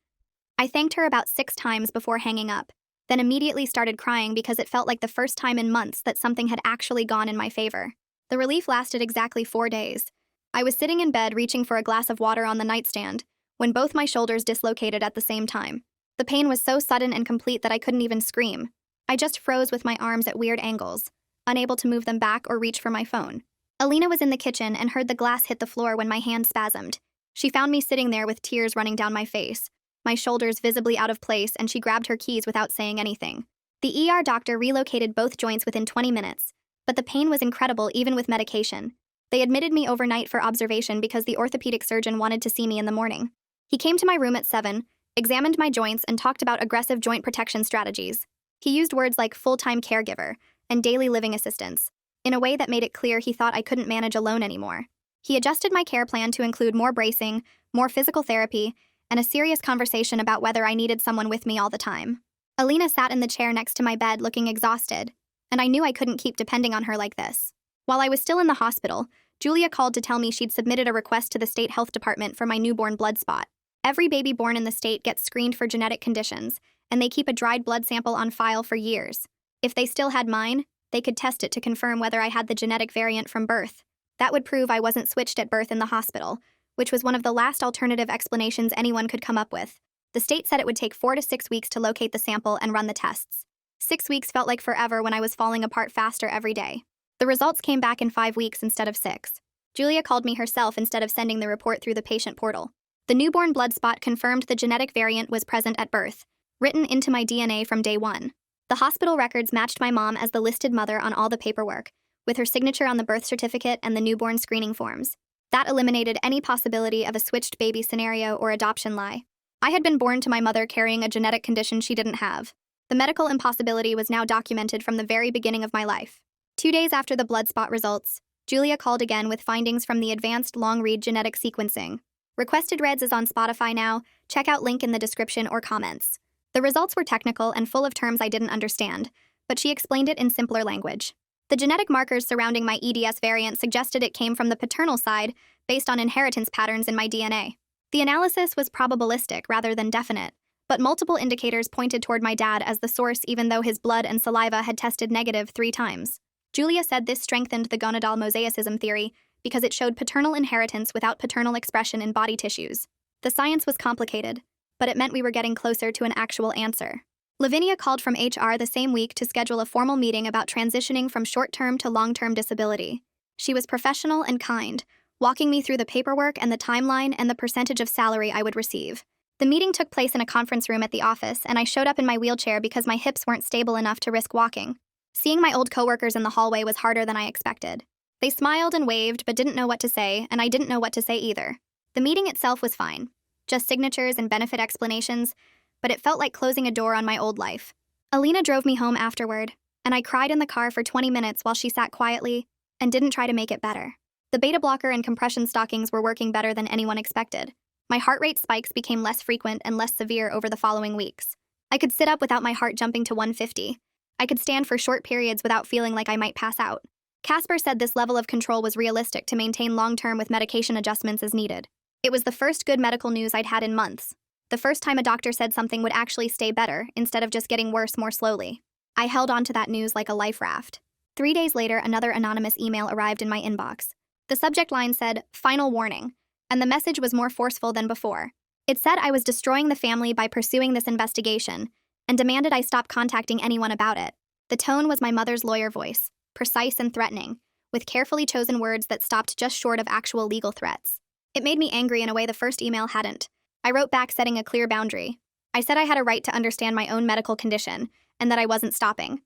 I thanked her about 6 times before hanging up, then immediately started crying because it felt like the first time in months that something had actually gone in my favor. The relief lasted exactly 4 days. I was sitting in bed reaching for a glass of water on the nightstand when both my shoulders dislocated at the same time. The pain was so sudden and complete that I couldn't even scream. I just froze with my arms at weird angles, unable to move them back or reach for my phone. Alina was in the kitchen and heard the glass hit the floor when my hand spasmed. She found me sitting there with tears running down my face, my shoulders visibly out of place, and she grabbed her keys without saying anything. The ER doctor relocated both joints within 20 minutes, but the pain was incredible even with medication. They admitted me overnight for observation because the orthopedic surgeon wanted to see me in the morning. He came to my room at 7, examined my joints, and talked about aggressive joint protection strategies. He used words like full-time caregiver and daily living assistance, in a way that made it clear he thought I couldn't manage alone anymore. He adjusted my care plan to include more bracing, more physical therapy, and a serious conversation about whether I needed someone with me all the time. Alina sat in the chair next to my bed looking exhausted, and I knew I couldn't keep depending on her like this. While I was still in the hospital, Julia called to tell me she'd submitted a request to the state health department for my newborn blood spot. Every baby born in the state gets screened for genetic conditions, and they keep a dried blood sample on file for years. If they still had mine, they could test it to confirm whether I had the genetic variant from birth. That would prove I wasn't switched at birth in the hospital, which was one of the last alternative explanations anyone could come up with. The state said it would take 4 to 6 weeks to locate the sample and run the tests. 6 weeks felt like forever when I was falling apart faster every day. The results came back in 5 weeks instead of 6. Julia called me herself instead of sending the report through the patient portal. The newborn blood spot confirmed the genetic variant was present at birth, written into my DNA from day 1. The hospital records matched my mom as the listed mother on all the paperwork, with her signature on the birth certificate and the newborn screening forms. That eliminated any possibility of a switched baby scenario or adoption lie. I had been born to my mother carrying a genetic condition she didn't have. The medical impossibility was now documented from the very beginning of my life. 2 days after the blood spot results, Julia called again with findings from the advanced long-read genetic sequencing. Requested Reads is on Spotify now. Check out link in the description or comments. The results were technical and full of terms I didn't understand, but she explained it in simpler language. The genetic markers surrounding my EDS variant suggested it came from the paternal side based on inheritance patterns in my DNA. The analysis was probabilistic rather than definite, but multiple indicators pointed toward my dad as the source even though his blood and saliva had tested negative 3 times. Julia said this strengthened the gonadal mosaicism theory because it showed paternal inheritance without paternal expression in body tissues. The science was complicated, but it meant we were getting closer to an actual answer. Lavinia called from HR the same week to schedule a formal meeting about transitioning from short-term to long-term disability. She was professional and kind, walking me through the paperwork and the timeline and the percentage of salary I would receive. The meeting took place in a conference room at the office, and I showed up in my wheelchair because my hips weren't stable enough to risk walking. Seeing my old coworkers in the hallway was harder than I expected. They smiled and waved but didn't know what to say, and I didn't know what to say either. The meeting itself was fine. Just signatures and benefit explanations, but it felt like closing a door on my old life. Alina drove me home afterward, and I cried in the car for 20 minutes while she sat quietly and didn't try to make it better. The beta blocker and compression stockings were working better than anyone expected. My heart rate spikes became less frequent and less severe over the following weeks. I could sit up without my heart jumping to 150. I could stand for short periods without feeling like I might pass out. Casper said this level of control was realistic to maintain long-term with medication adjustments as needed. It was the first good medical news I'd had in months. The first time a doctor said something would actually stay better instead of just getting worse more slowly. I held on to that news like a life raft. 3 days later, another anonymous email arrived in my inbox. The subject line said, "Final warning," and the message was more forceful than before. It said I was destroying the family by pursuing this investigation, and demanded I stop contacting anyone about it. The tone was my mother's lawyer voice, precise and threatening, with carefully chosen words that stopped just short of actual legal threats. It made me angry in a way the first email hadn't. I wrote back setting a clear boundary. I said I had a right to understand my own medical condition, and that I wasn't stopping.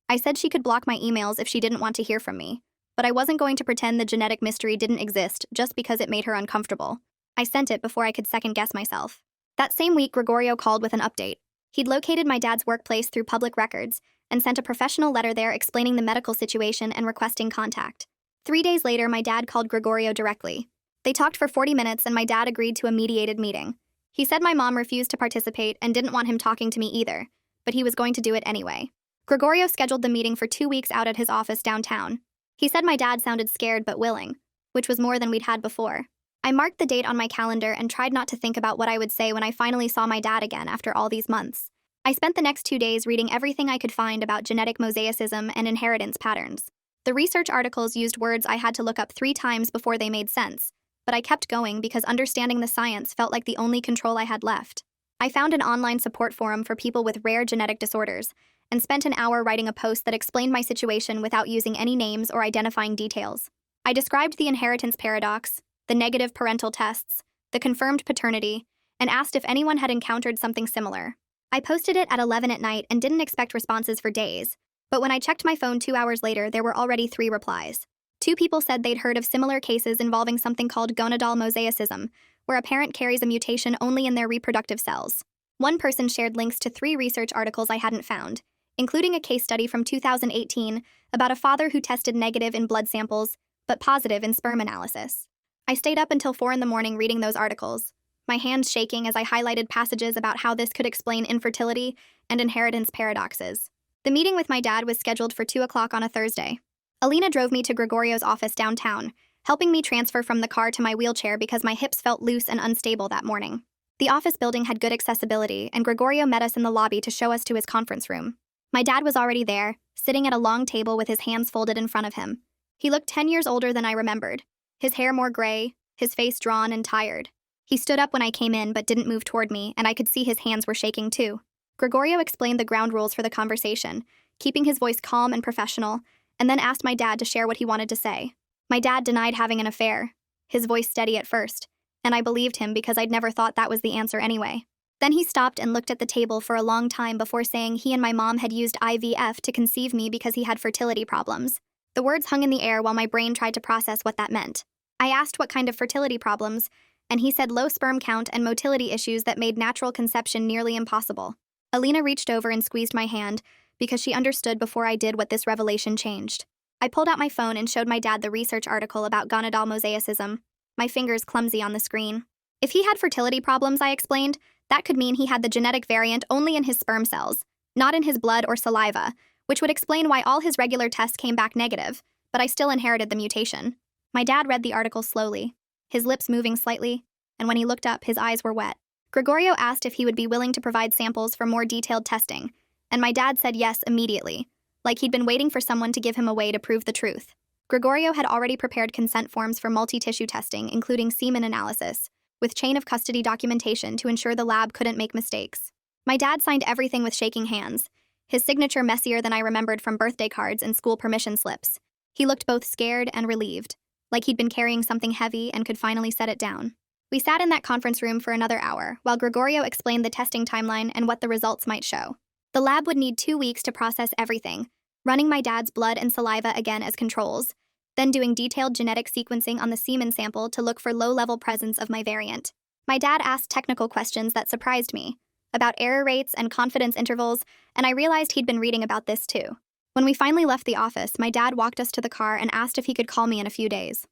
I said she could block my emails if she didn't want to hear from me, but I wasn't going to pretend the genetic mystery didn't exist just because it made her uncomfortable. I sent it before I could second-guess myself. That same week, Gregorio called with an update. He'd located my dad's workplace through public records and sent a professional letter there explaining the medical situation and requesting contact. 3 days later, my dad called Gregorio directly. They talked for 40 minutes and my dad agreed to a mediated meeting. He said my mom refused to participate and didn't want him talking to me either, but he was going to do it anyway. Gregorio scheduled the meeting for 2 weeks out at his office downtown. He said my dad sounded scared but willing, which was more than we'd had before. I marked the date on my calendar and tried not to think about what I would say when I finally saw my dad again after all these months. I spent the next 2 days reading everything I could find about genetic mosaicism and inheritance patterns. The research articles used words I had to look up 3 times before they made sense, but I kept going because understanding the science felt like the only control I had left. I found an online support forum for people with rare genetic disorders and spent an hour writing a post that explained my situation without using any names or identifying details. I described the inheritance paradox, the negative parental tests, the confirmed paternity, and asked if anyone had encountered something similar. I posted it at 11 at night and didn't expect responses for days, but when I checked my phone 2 hours later, there were already 3 replies. 2 people said they'd heard of similar cases involving something called gonadal mosaicism, where a parent carries a mutation only in their reproductive cells. 1 person shared links to 3 research articles I hadn't found, including a case study from 2018 about a father who tested negative in blood samples, but positive in sperm analysis. I stayed up until 4 in the morning reading those articles, my hands shaking as I highlighted passages about how this could explain infertility and inheritance paradoxes. The meeting with my dad was scheduled for 2 o'clock on a Thursday. Alina drove me to Gregorio's office downtown, helping me transfer from the car to my wheelchair because my hips felt loose and unstable that morning. The office building had good accessibility, and Gregorio met us in the lobby to show us to his conference room. My dad was already there, sitting at a long table with his hands folded in front of him. He looked 10 years older than I remembered, his hair more gray, his face drawn and tired. He stood up when I came in but didn't move toward me, and I could see his hands were shaking too. Gregorio explained the ground rules for the conversation, keeping his voice calm and professional, and then asked my dad to share what he wanted to say. My dad denied having an affair, his voice steady at first, and I believed him because I'd never thought that was the answer anyway. Then he stopped and looked at the table for a long time before saying he and my mom had used IVF to conceive me because he had fertility problems. The words hung in the air while my brain tried to process what that meant. I asked what kind of fertility problems, and he said low sperm count and motility issues that made natural conception nearly impossible. Alina reached over and squeezed my hand because she understood before I did what this revelation changed. I pulled out my phone and showed my dad the research article about gonadal mosaicism, my fingers clumsy on the screen. If he had fertility problems, I explained, that could mean he had the genetic variant only in his sperm cells, not in his blood or saliva, which would explain why all his regular tests came back negative, but I still inherited the mutation. My dad read the article slowly, his lips moving slightly, and when he looked up, his eyes were wet. Gregorio asked if he would be willing to provide samples for more detailed testing, and my dad said yes immediately, like he'd been waiting for someone to give him a way to prove the truth. Gregorio had already prepared consent forms for multi-tissue testing, including semen analysis, with chain of custody documentation to ensure the lab couldn't make mistakes. My dad signed everything with shaking hands, his signature messier than I remembered from birthday cards and school permission slips. He looked both scared and relieved, like he'd been carrying something heavy and could finally set it down. We sat in that conference room for another hour, while Gregorio explained the testing timeline and what the results might show. The lab would need 2 weeks to process everything, running my dad's blood and saliva again as controls, then doing detailed genetic sequencing on the semen sample to look for low-level presence of my variant. My dad asked technical questions that surprised me, about error rates and confidence intervals, and I realized he'd been reading about this too. When we finally left the office, my dad walked us to the car and asked if he could call me in a few days.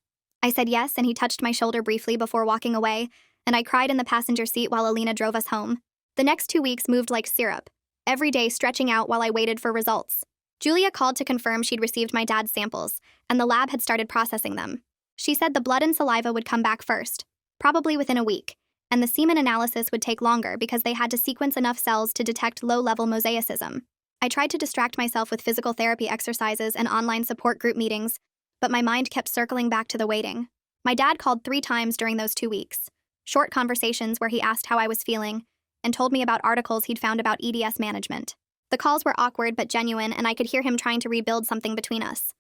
I said yes, and he touched my shoulder briefly before walking away, and I cried in the passenger seat while Alina drove us home. The next 2 weeks moved like syrup, every day stretching out while I waited for results. Julia called to confirm she'd received my dad's samples, and the lab had started processing them. She said the blood and saliva would come back first, probably within a week, and the semen analysis would take longer because they had to sequence enough cells to detect low-level mosaicism. I tried to distract myself with physical therapy exercises and online support group meetings, but my mind kept circling back to the waiting. My dad called 3 times during those 2 weeks. Short conversations where he asked how I was feeling and told me about articles he'd found about EDS management. The calls were awkward but genuine, and I could hear him trying to rebuild something between us.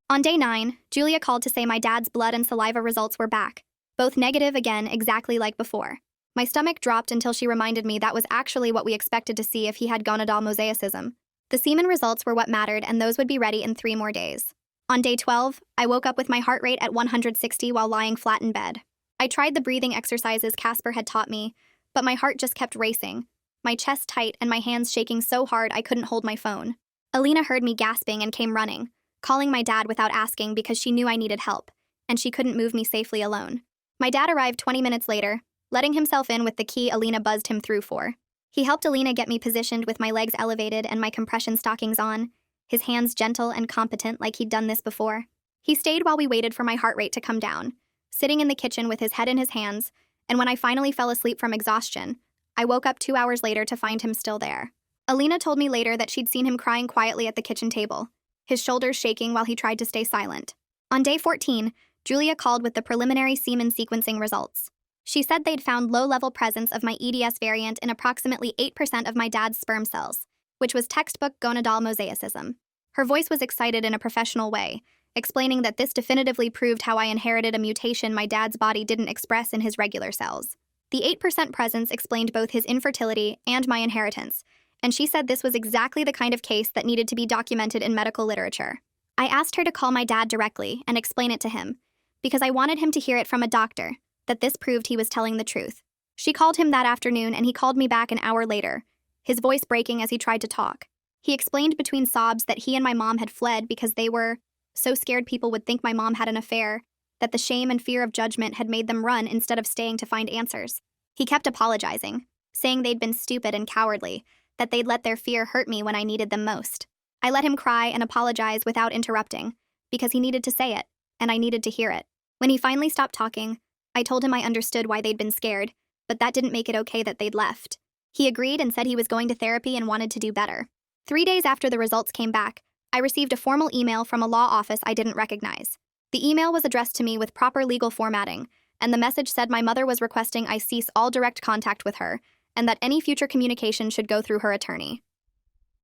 On day 9, Julia called to say my dad's blood and saliva results were back, both negative again, exactly like before. My stomach dropped until she reminded me that was actually what we expected to see if he had gonadal mosaicism. The semen results were what mattered, and those would be ready in 3 more days. On day 12, I woke up with my heart rate at 160 while lying flat in bed. I tried the breathing exercises Casper had taught me, but my heart just kept racing, my chest tight and my hands shaking so hard I couldn't hold my phone. Alina heard me gasping and came running, calling my dad without asking because she knew I needed help, and she couldn't move me safely alone. My dad arrived 20 minutes later, letting himself in with the key Alina buzzed him through for. He helped Alina get me positioned with my legs elevated and my compression stockings on, his hands gentle and competent like he'd done this before. He stayed while we waited for my heart rate to come down, sitting in the kitchen with his head in his hands, and when I finally fell asleep from exhaustion, I woke up 2 hours later to find him still there. Alina told me later that she'd seen him crying quietly at the kitchen table, his shoulders shaking while he tried to stay silent. On day 14, Julia called with the preliminary semen sequencing results. She said they'd found low-level presence of my EDS variant in approximately 8% of my dad's sperm cells, which was textbook gonadal mosaicism. Her voice was excited in a professional way, explaining that this definitively proved how I inherited a mutation my dad's body didn't express in his regular cells. The 8% presence explained both his infertility and my inheritance, and she said this was exactly the kind of case that needed to be documented in medical literature. I asked her to call my dad directly and explain it to him, because I wanted him to hear it from a doctor, that this proved he was telling the truth. She called him that afternoon, and he called me back an hour later, his voice breaking as he tried to talk. He explained between sobs that he and my mom had fled because they were so scared people would think my mom had an affair, that the shame and fear of judgment had made them run instead of staying to find answers. He kept apologizing, saying they'd been stupid and cowardly, that they'd let their fear hurt me when I needed them most. I let him cry and apologize without interrupting, because he needed to say it, and I needed to hear it. When he finally stopped talking, I told him I understood why they'd been scared, but that didn't make it okay that they'd left. He agreed and said he was going to therapy and wanted to do better. 3 days after the results came back, I received a formal email from a law office I didn't recognize. The email was addressed to me with proper legal formatting, and the message said my mother was requesting I cease all direct contact with her, and that any future communication should go through her attorney.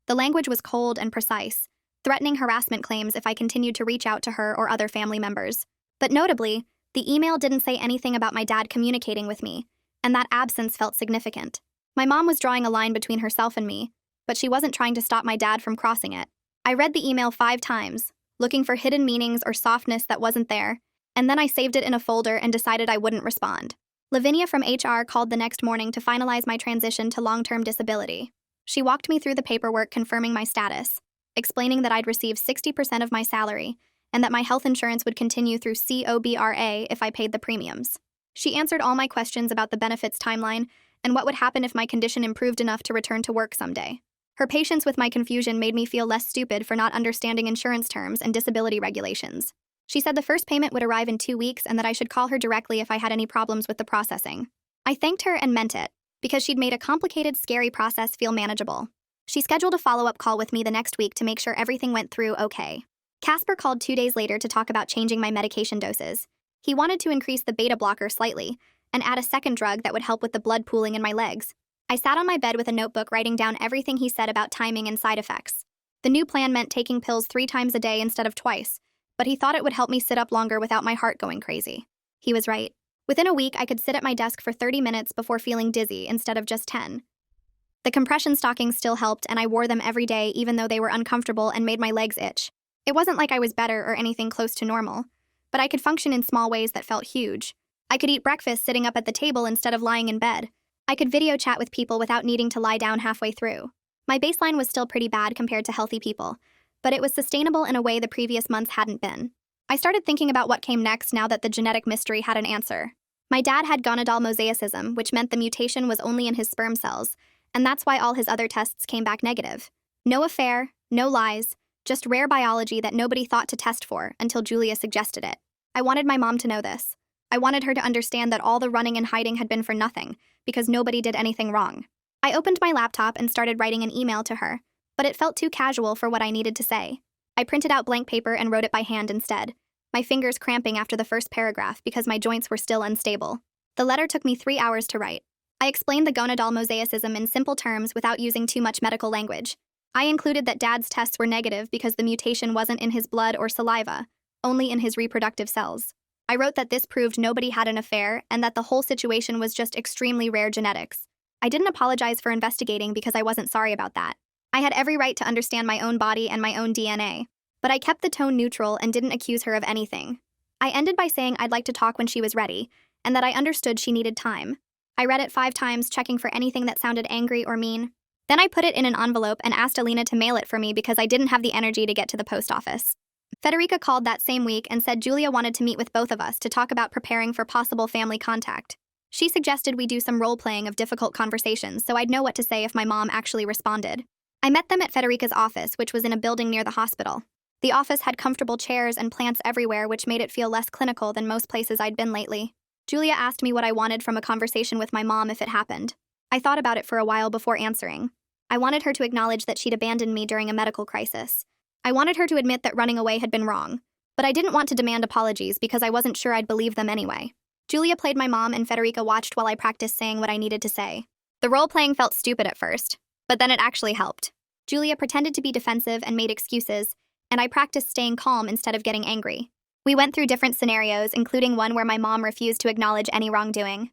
The language was cold and precise, threatening harassment claims if I continued to reach out to her or other family members. But notably, the email didn't say anything about my dad communicating with me, and that absence felt significant. My mom was drawing a line between herself and me, but she wasn't trying to stop my dad from crossing it. I read the email 5 times, looking for hidden meanings or softness that wasn't there, and then I saved it in a folder and decided I wouldn't respond. Lavinia from HR called the next morning to finalize my transition to long-term disability. She walked me through the paperwork confirming my status, explaining that I'd receive 60% of my salary, and that my health insurance would continue through COBRA if I paid the premiums. She answered all my questions about the benefits timeline and what would happen if my condition improved enough to return to work someday. Her patience with my confusion made me feel less stupid for not understanding insurance terms and disability regulations. She said the first payment would arrive in 2 weeks and that I should call her directly if I had any problems with the processing. I thanked her and meant it, because she'd made a complicated, scary process feel manageable. She scheduled a follow-up call with me the next week to make sure everything went through okay. Casper called 2 days later to talk about changing my medication doses. He wanted to increase the beta blocker slightly and add a second drug that would help with the blood pooling in my legs. I sat on my bed with a notebook writing down everything he said about timing and side effects. The new plan meant taking pills 3 times a day instead of twice, but he thought it would help me sit up longer without my heart going crazy. He was right. Within a week, I could sit at my desk for 30 minutes before feeling dizzy instead of just 10. The compression stockings still helped, and I wore them every day even though they were uncomfortable and made my legs itch. It wasn't like I was better or anything close to normal, but I could function in small ways that felt huge. I could eat breakfast sitting up at the table instead of lying in bed. I could video chat with people without needing to lie down halfway through. My baseline was still pretty bad compared to healthy people, but it was sustainable in a way the previous months hadn't been. I started thinking about what came next now that the genetic mystery had an answer. My dad had gonadal mosaicism, which meant the mutation was only in his sperm cells, and that's why all his other tests came back negative. No affair, no lies, just rare biology that nobody thought to test for until Julia suggested it. I wanted my mom to know this. I wanted her to understand that all the running and hiding had been for nothing, because nobody did anything wrong. I opened my laptop and started writing an email to her, but it felt too casual for what I needed to say. I printed out blank paper and wrote it by hand instead, my fingers cramping after the first paragraph because my joints were still unstable. The letter took me 3 hours to write. I explained the gonadal mosaicism in simple terms without using too much medical language. I included that Dad's tests were negative because the mutation wasn't in his blood or saliva, only in his reproductive cells. I wrote that this proved nobody had an affair and that the whole situation was just extremely rare genetics. I didn't apologize for investigating because I wasn't sorry about that. I had every right to understand my own body and my own DNA, but I kept the tone neutral and didn't accuse her of anything. I ended by saying I'd like to talk when she was ready, and that I understood she needed time. I read it 5 times, checking for anything that sounded angry or mean. Then I put it in an envelope and asked Alina to mail it for me because I didn't have the energy to get to the post office. Federica called that same week and said Julia wanted to meet with both of us to talk about preparing for possible family contact. She suggested we do some role-playing of difficult conversations so I'd know what to say if my mom actually responded. I met them at Federica's office, which was in a building near the hospital. The office had comfortable chairs and plants everywhere, which made it feel less clinical than most places I'd been lately. Julia asked me what I wanted from a conversation with my mom if it happened. I thought about it for a while before answering. I wanted her to acknowledge that she'd abandoned me during a medical crisis. I wanted her to admit that running away had been wrong, but I didn't want to demand apologies because I wasn't sure I'd believe them anyway. Julia played my mom and Federica watched while I practiced saying what I needed to say. The role-playing felt stupid at first, but then it actually helped. Julia pretended to be defensive and made excuses, and I practiced staying calm instead of getting angry. We went through different scenarios, including one where my mom refused to acknowledge any wrongdoing.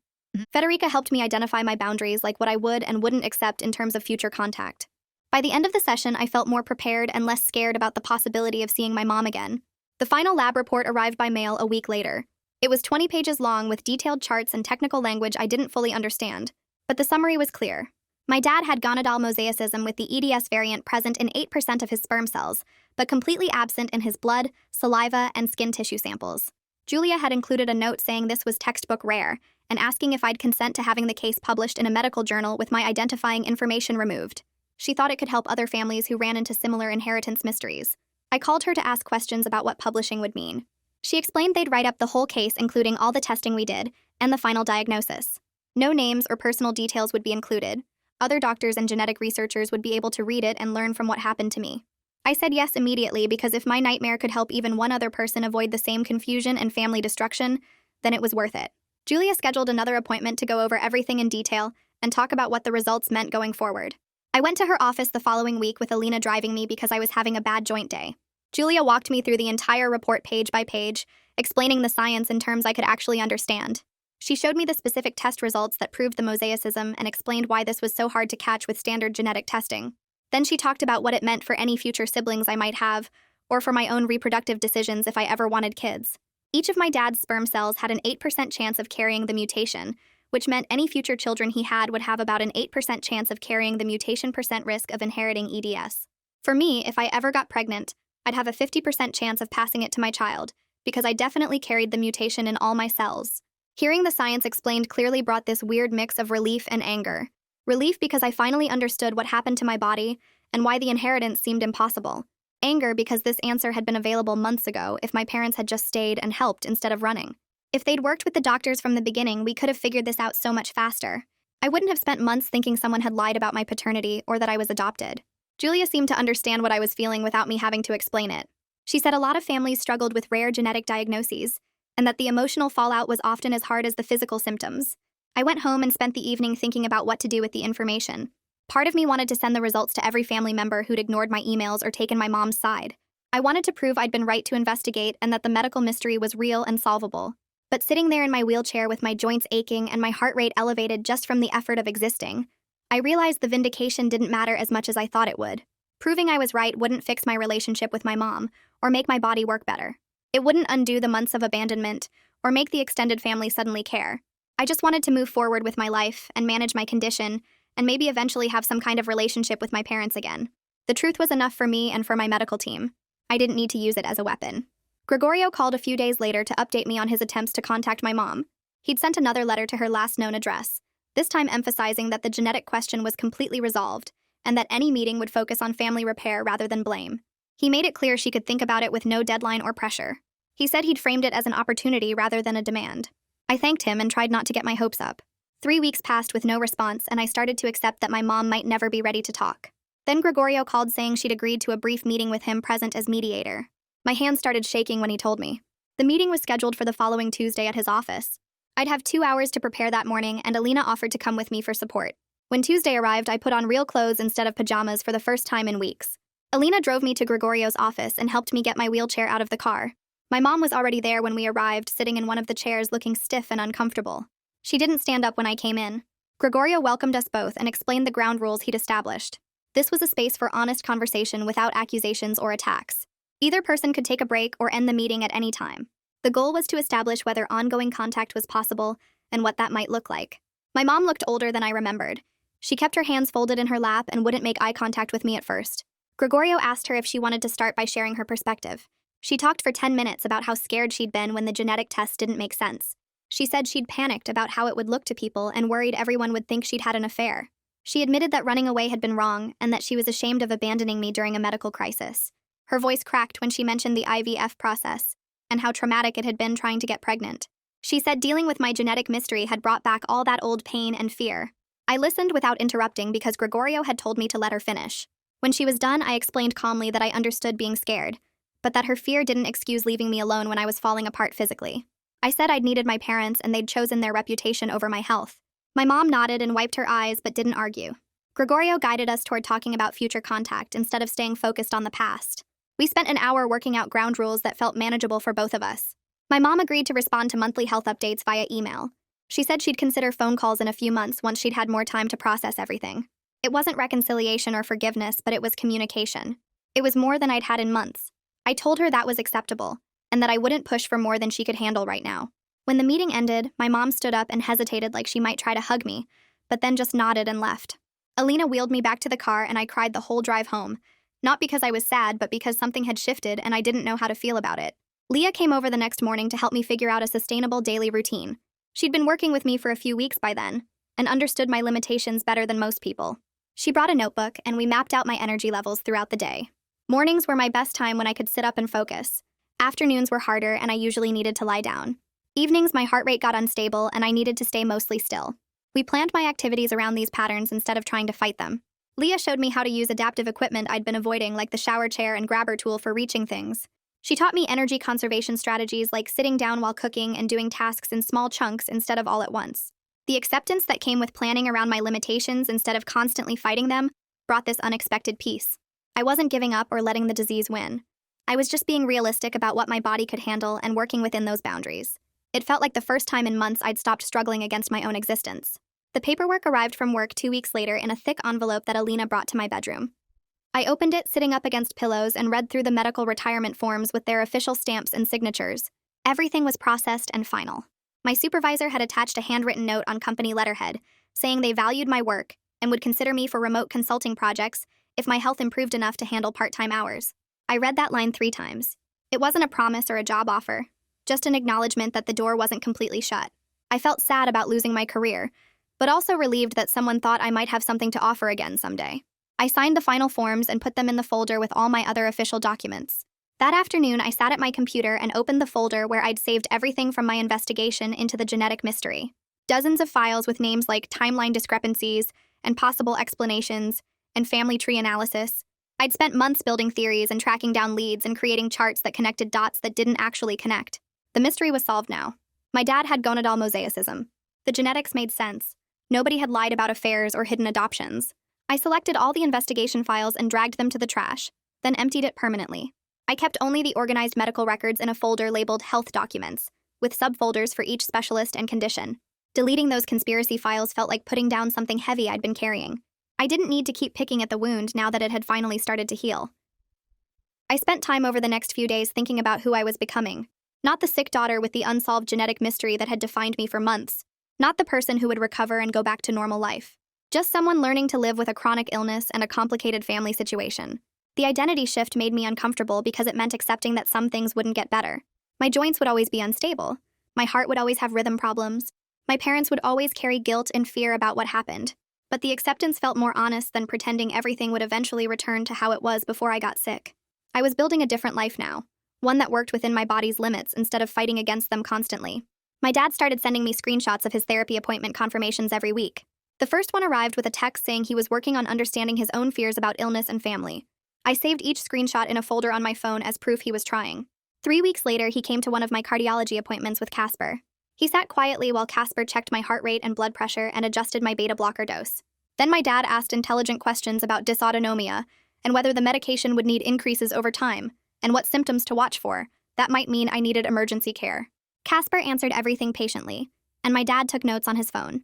Federica helped me identify my boundaries, like what I would and wouldn't accept in terms of future contact. By the end of the session, I felt more prepared and less scared about the possibility of seeing my mom again. The final lab report arrived by mail a week later. It was 20 pages long with detailed charts and technical language I didn't fully understand, but the summary was clear. My dad had gonadal mosaicism with the EDS variant present in 8% of his sperm cells, but completely absent in his blood, saliva, and skin tissue samples. Julia had included a note saying this was textbook rare, and asking if I'd consent to having the case published in a medical journal with my identifying information removed. She thought it could help other families who ran into similar inheritance mysteries. I called her to ask questions about what publishing would mean. She explained they'd write up the whole case, including all the testing we did, and the final diagnosis. No names or personal details would be included. Other doctors and genetic researchers would be able to read it and learn from what happened to me. I said yes immediately because if my nightmare could help even one other person avoid the same confusion and family destruction, then it was worth it. Julia scheduled another appointment to go over everything in detail and talk about what the results meant going forward. I went to her office the following week with Alina driving me because I was having a bad joint day. Julia walked me through the entire report page by page, explaining the science in terms I could actually understand. She showed me the specific test results that proved the mosaicism and explained why this was so hard to catch with standard genetic testing. Then she talked about what it meant for any future siblings I might have, or for my own reproductive decisions if I ever wanted kids. Each of my dad's sperm cells had an 8% chance of carrying the mutation, which meant any future children he had would have about an 8% chance of carrying the mutation percent risk of inheriting EDS. For me, if I ever got pregnant, I'd have a 50% chance of passing it to my child, because I definitely carried the mutation in all my cells. Hearing the science explained clearly brought this weird mix of relief and anger. Relief because I finally understood what happened to my body and why the inheritance seemed impossible. Anger because this answer had been available months ago if my parents had just stayed and helped instead of running. If they'd worked with the doctors from the beginning, we could have figured this out so much faster. I wouldn't have spent months thinking someone had lied about my paternity or that I was adopted. Julia seemed to understand what I was feeling without me having to explain it. She said a lot of families struggled with rare genetic diagnoses, and that the emotional fallout was often as hard as the physical symptoms. I went home and spent the evening thinking about what to do with the information. Part of me wanted to send the results to every family member who'd ignored my emails or taken my mom's side. I wanted to prove I'd been right to investigate and that the medical mystery was real and solvable. But sitting there in my wheelchair with my joints aching and my heart rate elevated just from the effort of existing, I realized the vindication didn't matter as much as I thought it would. Proving I was right wouldn't fix my relationship with my mom or make my body work better. It wouldn't undo the months of abandonment or make the extended family suddenly care. I just wanted to move forward with my life and manage my condition and maybe eventually have some kind of relationship with my parents again. The truth was enough for me and for my medical team. I didn't need to use it as a weapon. Gregorio called a few days later to update me on his attempts to contact my mom. He'd sent another letter to her last known address, this time emphasizing that the genetic question was completely resolved and that any meeting would focus on family repair rather than blame. He made it clear she could think about it with no deadline or pressure. He said he'd framed it as an opportunity rather than a demand. I thanked him and tried not to get my hopes up. 3 weeks passed with no response, and I started to accept that my mom might never be ready to talk. Then Gregorio called saying she'd agreed to a brief meeting with him present as mediator. My hands started shaking when he told me. The meeting was scheduled for the following Tuesday at his office. I'd have 2 hours to prepare that morning, and Alina offered to come with me for support. When Tuesday arrived, I put on real clothes instead of pajamas for the first time in weeks. Alina drove me to Gregorio's office and helped me get my wheelchair out of the car. My mom was already there when we arrived, sitting in one of the chairs looking stiff and uncomfortable. She didn't stand up when I came in. Gregorio welcomed us both and explained the ground rules he'd established. This was a space for honest conversation without accusations or attacks. Either person could take a break or end the meeting at any time. The goal was to establish whether ongoing contact was possible and what that might look like. My mom looked older than I remembered. She kept her hands folded in her lap and wouldn't make eye contact with me at first. Gregorio asked her if she wanted to start by sharing her perspective. She talked for 10 minutes about how scared she'd been when the genetic test didn't make sense. She said she'd panicked about how it would look to people and worried everyone would think she'd had an affair. She admitted that running away had been wrong and that she was ashamed of abandoning me during a medical crisis. Her voice cracked when she mentioned the IVF process and how traumatic it had been trying to get pregnant. She said dealing with my genetic mystery had brought back all that old pain and fear. I listened without interrupting because Gregorio had told me to let her finish. When she was done, I explained calmly that I understood being scared, but that her fear didn't excuse leaving me alone when I was falling apart physically. I said I'd needed my parents and they'd chosen their reputation over my health. My mom nodded and wiped her eyes but didn't argue. Gregorio guided us toward talking about future contact instead of staying focused on the past. We spent an hour working out ground rules that felt manageable for both of us. My mom agreed to respond to monthly health updates via email. She said she'd consider phone calls in a few months once she'd had more time to process everything. It wasn't reconciliation or forgiveness, but it was communication. It was more than I'd had in months. I told her that was acceptable, and that I wouldn't push for more than she could handle right now. When the meeting ended, my mom stood up and hesitated like she might try to hug me, but then just nodded and left. Alina wheeled me back to the car and I cried the whole drive home. Not because I was sad, but because something had shifted and I didn't know how to feel about it. Leah came over the next morning to help me figure out a sustainable daily routine. She'd been working with me for a few weeks by then, and understood my limitations better than most people. She brought a notebook, and we mapped out my energy levels throughout the day. Mornings were my best time when I could sit up and focus. Afternoons were harder, and I usually needed to lie down. Evenings, my heart rate got unstable, and I needed to stay mostly still. We planned my activities around these patterns instead of trying to fight them. Leah showed me how to use adaptive equipment I'd been avoiding, like the shower chair and grabber tool for reaching things. She taught me energy conservation strategies like sitting down while cooking and doing tasks in small chunks instead of all at once. The acceptance that came with planning around my limitations instead of constantly fighting them brought this unexpected peace. I wasn't giving up or letting the disease win. I was just being realistic about what my body could handle and working within those boundaries. It felt like the first time in months I'd stopped struggling against my own existence. The paperwork arrived from work 2 weeks later in a thick envelope that Alina brought to my bedroom. I opened it sitting up against pillows and read through the medical retirement forms with their official stamps and signatures. Everything was processed and final. My supervisor had attached a handwritten note on company letterhead, saying they valued my work and would consider me for remote consulting projects if my health improved enough to handle part-time hours. I read that line 3 times. It wasn't a promise or a job offer, just an acknowledgement that the door wasn't completely shut. I felt sad about losing my career, but also relieved that someone thought I might have something to offer again someday. I signed the final forms and put them in the folder with all my other official documents. That afternoon, I sat at my computer and opened the folder where I'd saved everything from my investigation into the genetic mystery. Dozens of files with names like timeline discrepancies and possible explanations and family tree analysis. I'd spent months building theories and tracking down leads and creating charts that connected dots that didn't actually connect. The mystery was solved now. My dad had gonadal mosaicism. The genetics made sense. Nobody had lied about affairs or hidden adoptions. I selected all the investigation files and dragged them to the trash, then emptied it permanently. I kept only the organized medical records in a folder labeled Health Documents, with subfolders for each specialist and condition. Deleting those conspiracy files felt like putting down something heavy I'd been carrying. I didn't need to keep picking at the wound now that it had finally started to heal. I spent time over the next few days thinking about who I was becoming. Not the sick daughter with the unsolved genetic mystery that had defined me for months. Not the person who would recover and go back to normal life. Just someone learning to live with a chronic illness and a complicated family situation. The identity shift made me uncomfortable because it meant accepting that some things wouldn't get better. My joints would always be unstable. My heart would always have rhythm problems. My parents would always carry guilt and fear about what happened. But the acceptance felt more honest than pretending everything would eventually return to how it was before I got sick. I was building a different life now, one that worked within my body's limits instead of fighting against them constantly. My dad started sending me screenshots of his therapy appointment confirmations every week. The first one arrived with a text saying he was working on understanding his own fears about illness and family. I saved each screenshot in a folder on my phone as proof he was trying. 3 weeks later, he came to one of my cardiology appointments with Casper. He sat quietly while Casper checked my heart rate and blood pressure and adjusted my beta blocker dose. Then my dad asked intelligent questions about dysautonomia and whether the medication would need increases over time, and what symptoms to watch for. That might mean I needed emergency care. Casper answered everything patiently, and my dad took notes on his phone.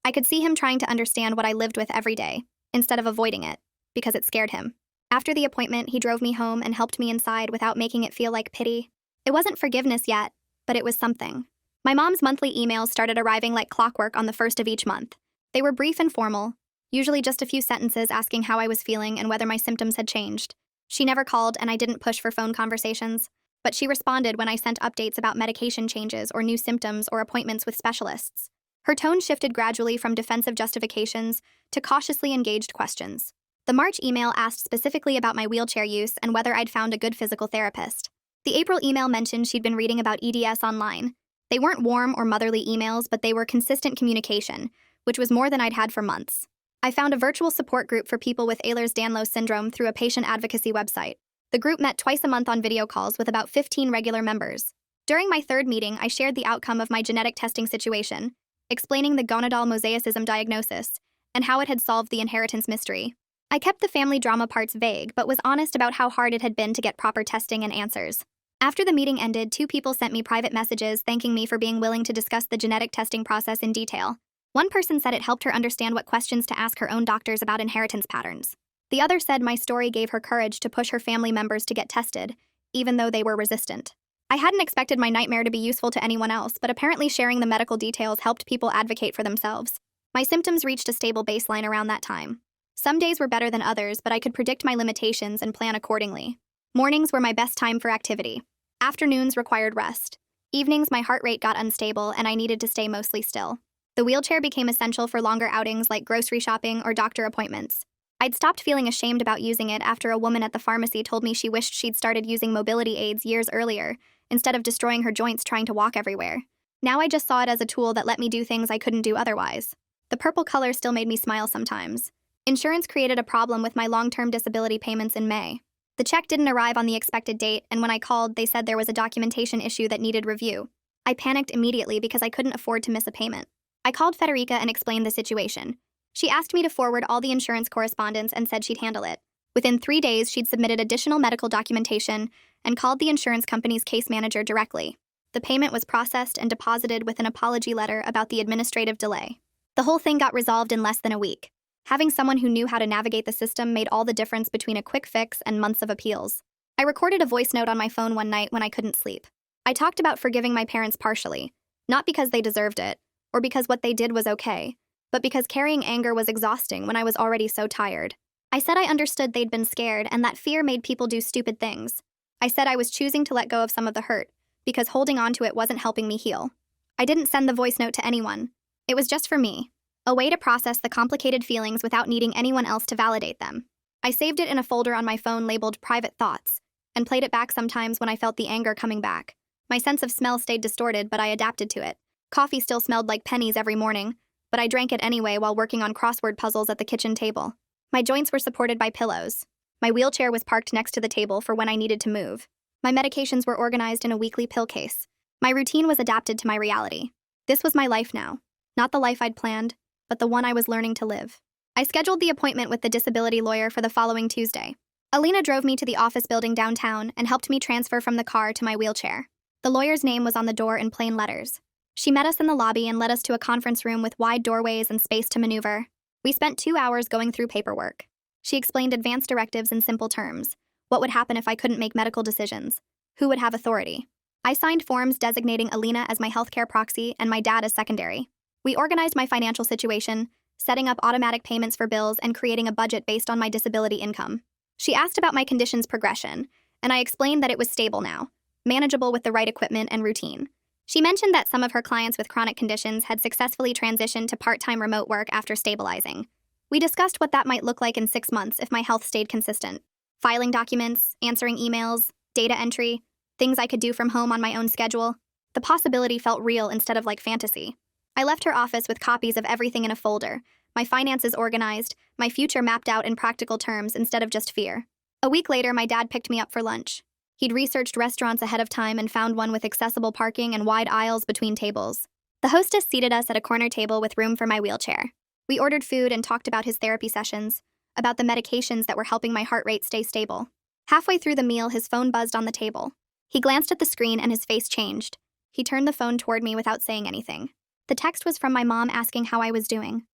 I could see him trying to understand what I lived with every day, instead of avoiding it, because it scared him. After the appointment, he drove me home and helped me inside without making it feel like pity. It wasn't forgiveness yet, but it was something. My mom's monthly emails started arriving like clockwork on the first of each month. They were brief and formal, usually just a few sentences asking how I was feeling and whether my symptoms had changed. She never called, and I didn't push for phone conversations, but she responded when I sent updates about medication changes or new symptoms or appointments with specialists. Her tone shifted gradually from defensive justifications to cautiously engaged questions. The March email asked specifically about my wheelchair use and whether I'd found a good physical therapist. The April email mentioned she'd been reading about EDS online. They weren't warm or motherly emails, but they were consistent communication, which was more than I'd had for months. I found a virtual support group for people with Ehlers-Danlos syndrome through a patient advocacy website. The group met twice a month on video calls with about 15 regular members. During my third meeting, I shared the outcome of my genetic testing situation, explaining the gonadal mosaicism diagnosis and how it had solved the inheritance mystery. I kept the family drama parts vague, but was honest about how hard it had been to get proper testing and answers. After the meeting ended, 2 people sent me private messages thanking me for being willing to discuss the genetic testing process in detail. One person said it helped her understand what questions to ask her own doctors about inheritance patterns. The other said my story gave her courage to push her family members to get tested, even though they were resistant. I hadn't expected my nightmare to be useful to anyone else, but apparently sharing the medical details helped people advocate for themselves. My symptoms reached a stable baseline around that time. Some days were better than others, but I could predict my limitations and plan accordingly. Mornings were my best time for activity. Afternoons required rest. Evenings, my heart rate got unstable and I needed to stay mostly still. The wheelchair became essential for longer outings like grocery shopping or doctor appointments. I'd stopped feeling ashamed about using it after a woman at the pharmacy told me she wished she'd started using mobility aids years earlier, instead of destroying her joints trying to walk everywhere. Now I just saw it as a tool that let me do things I couldn't do otherwise. The purple color still made me smile sometimes. Insurance created a problem with my long-term disability payments in May. The check didn't arrive on the expected date, and when I called, they said there was a documentation issue that needed review. I panicked immediately because I couldn't afford to miss a payment. I called Federica and explained the situation. She asked me to forward all the insurance correspondence and said she'd handle it. Within 3 days, she'd submitted additional medical documentation and called the insurance company's case manager directly. The payment was processed and deposited with an apology letter about the administrative delay. The whole thing got resolved in less than a week. Having someone who knew how to navigate the system made all the difference between a quick fix and months of appeals. I recorded a voice note on my phone one night when I couldn't sleep. I talked about forgiving my parents partially, not because they deserved it, or because what they did was okay, but because carrying anger was exhausting when I was already so tired. I said I understood they'd been scared and that fear made people do stupid things. I said I was choosing to let go of some of the hurt, because holding on to it wasn't helping me heal. I didn't send the voice note to anyone. It was just for me, a way to process the complicated feelings without needing anyone else to validate them. I saved it in a folder on my phone labeled Private Thoughts, and played it back sometimes when I felt the anger coming back. My sense of smell stayed distorted, but I adapted to it. Coffee still smelled like pennies every morning, but I drank it anyway while working on crossword puzzles at the kitchen table. My joints were supported by pillows. My wheelchair was parked next to the table for when I needed to move. My medications were organized in a weekly pill case. My routine was adapted to my reality. This was my life now. Not the life I'd planned, but the one I was learning to live. I scheduled the appointment with the disability lawyer for the following Tuesday. Alina drove me to the office building downtown and helped me transfer from the car to my wheelchair. The lawyer's name was on the door in plain letters. She met us in the lobby and led us to a conference room with wide doorways and space to maneuver. We spent 2 hours going through paperwork. She explained advanced directives in simple terms. What would happen if I couldn't make medical decisions? Who would have authority? I signed forms designating Alina as my healthcare proxy and my dad as secondary. We organized my financial situation, setting up automatic payments for bills and creating a budget based on my disability income. She asked about my condition's progression, and I explained that it was stable now, manageable with the right equipment and routine. She mentioned that some of her clients with chronic conditions had successfully transitioned to part-time remote work after stabilizing. We discussed what that might look like in 6 months if my health stayed consistent. Filing documents, answering emails, data entry, things I could do from home on my own schedule. The possibility felt real instead of like fantasy. I left her office with copies of everything in a folder, my finances organized, my future mapped out in practical terms instead of just fear. A week later, my dad picked me up for lunch. He'd researched restaurants ahead of time and found one with accessible parking and wide aisles between tables. The hostess seated us at a corner table with room for my wheelchair. We ordered food and talked about his therapy sessions, about the medications that were helping my heart rate stay stable. Halfway through the meal, his phone buzzed on the table. He glanced at the screen and his face changed. He turned the phone toward me without saying anything. The text was from my mom asking how I was doing.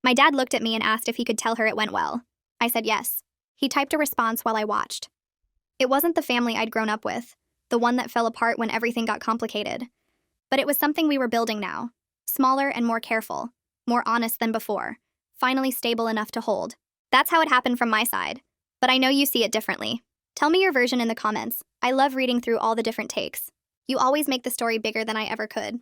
My dad looked at me and asked if he could tell her it went well. I said yes. He typed a response while I watched. It wasn't the family I'd grown up with, the one that fell apart when everything got complicated. But it was something we were building now, smaller and more careful, more honest than before, finally stable enough to hold. That's how it happened from my side, but I know you see it differently. Tell me your version in the comments. I love reading through all the different takes. You always make the story bigger than I ever could.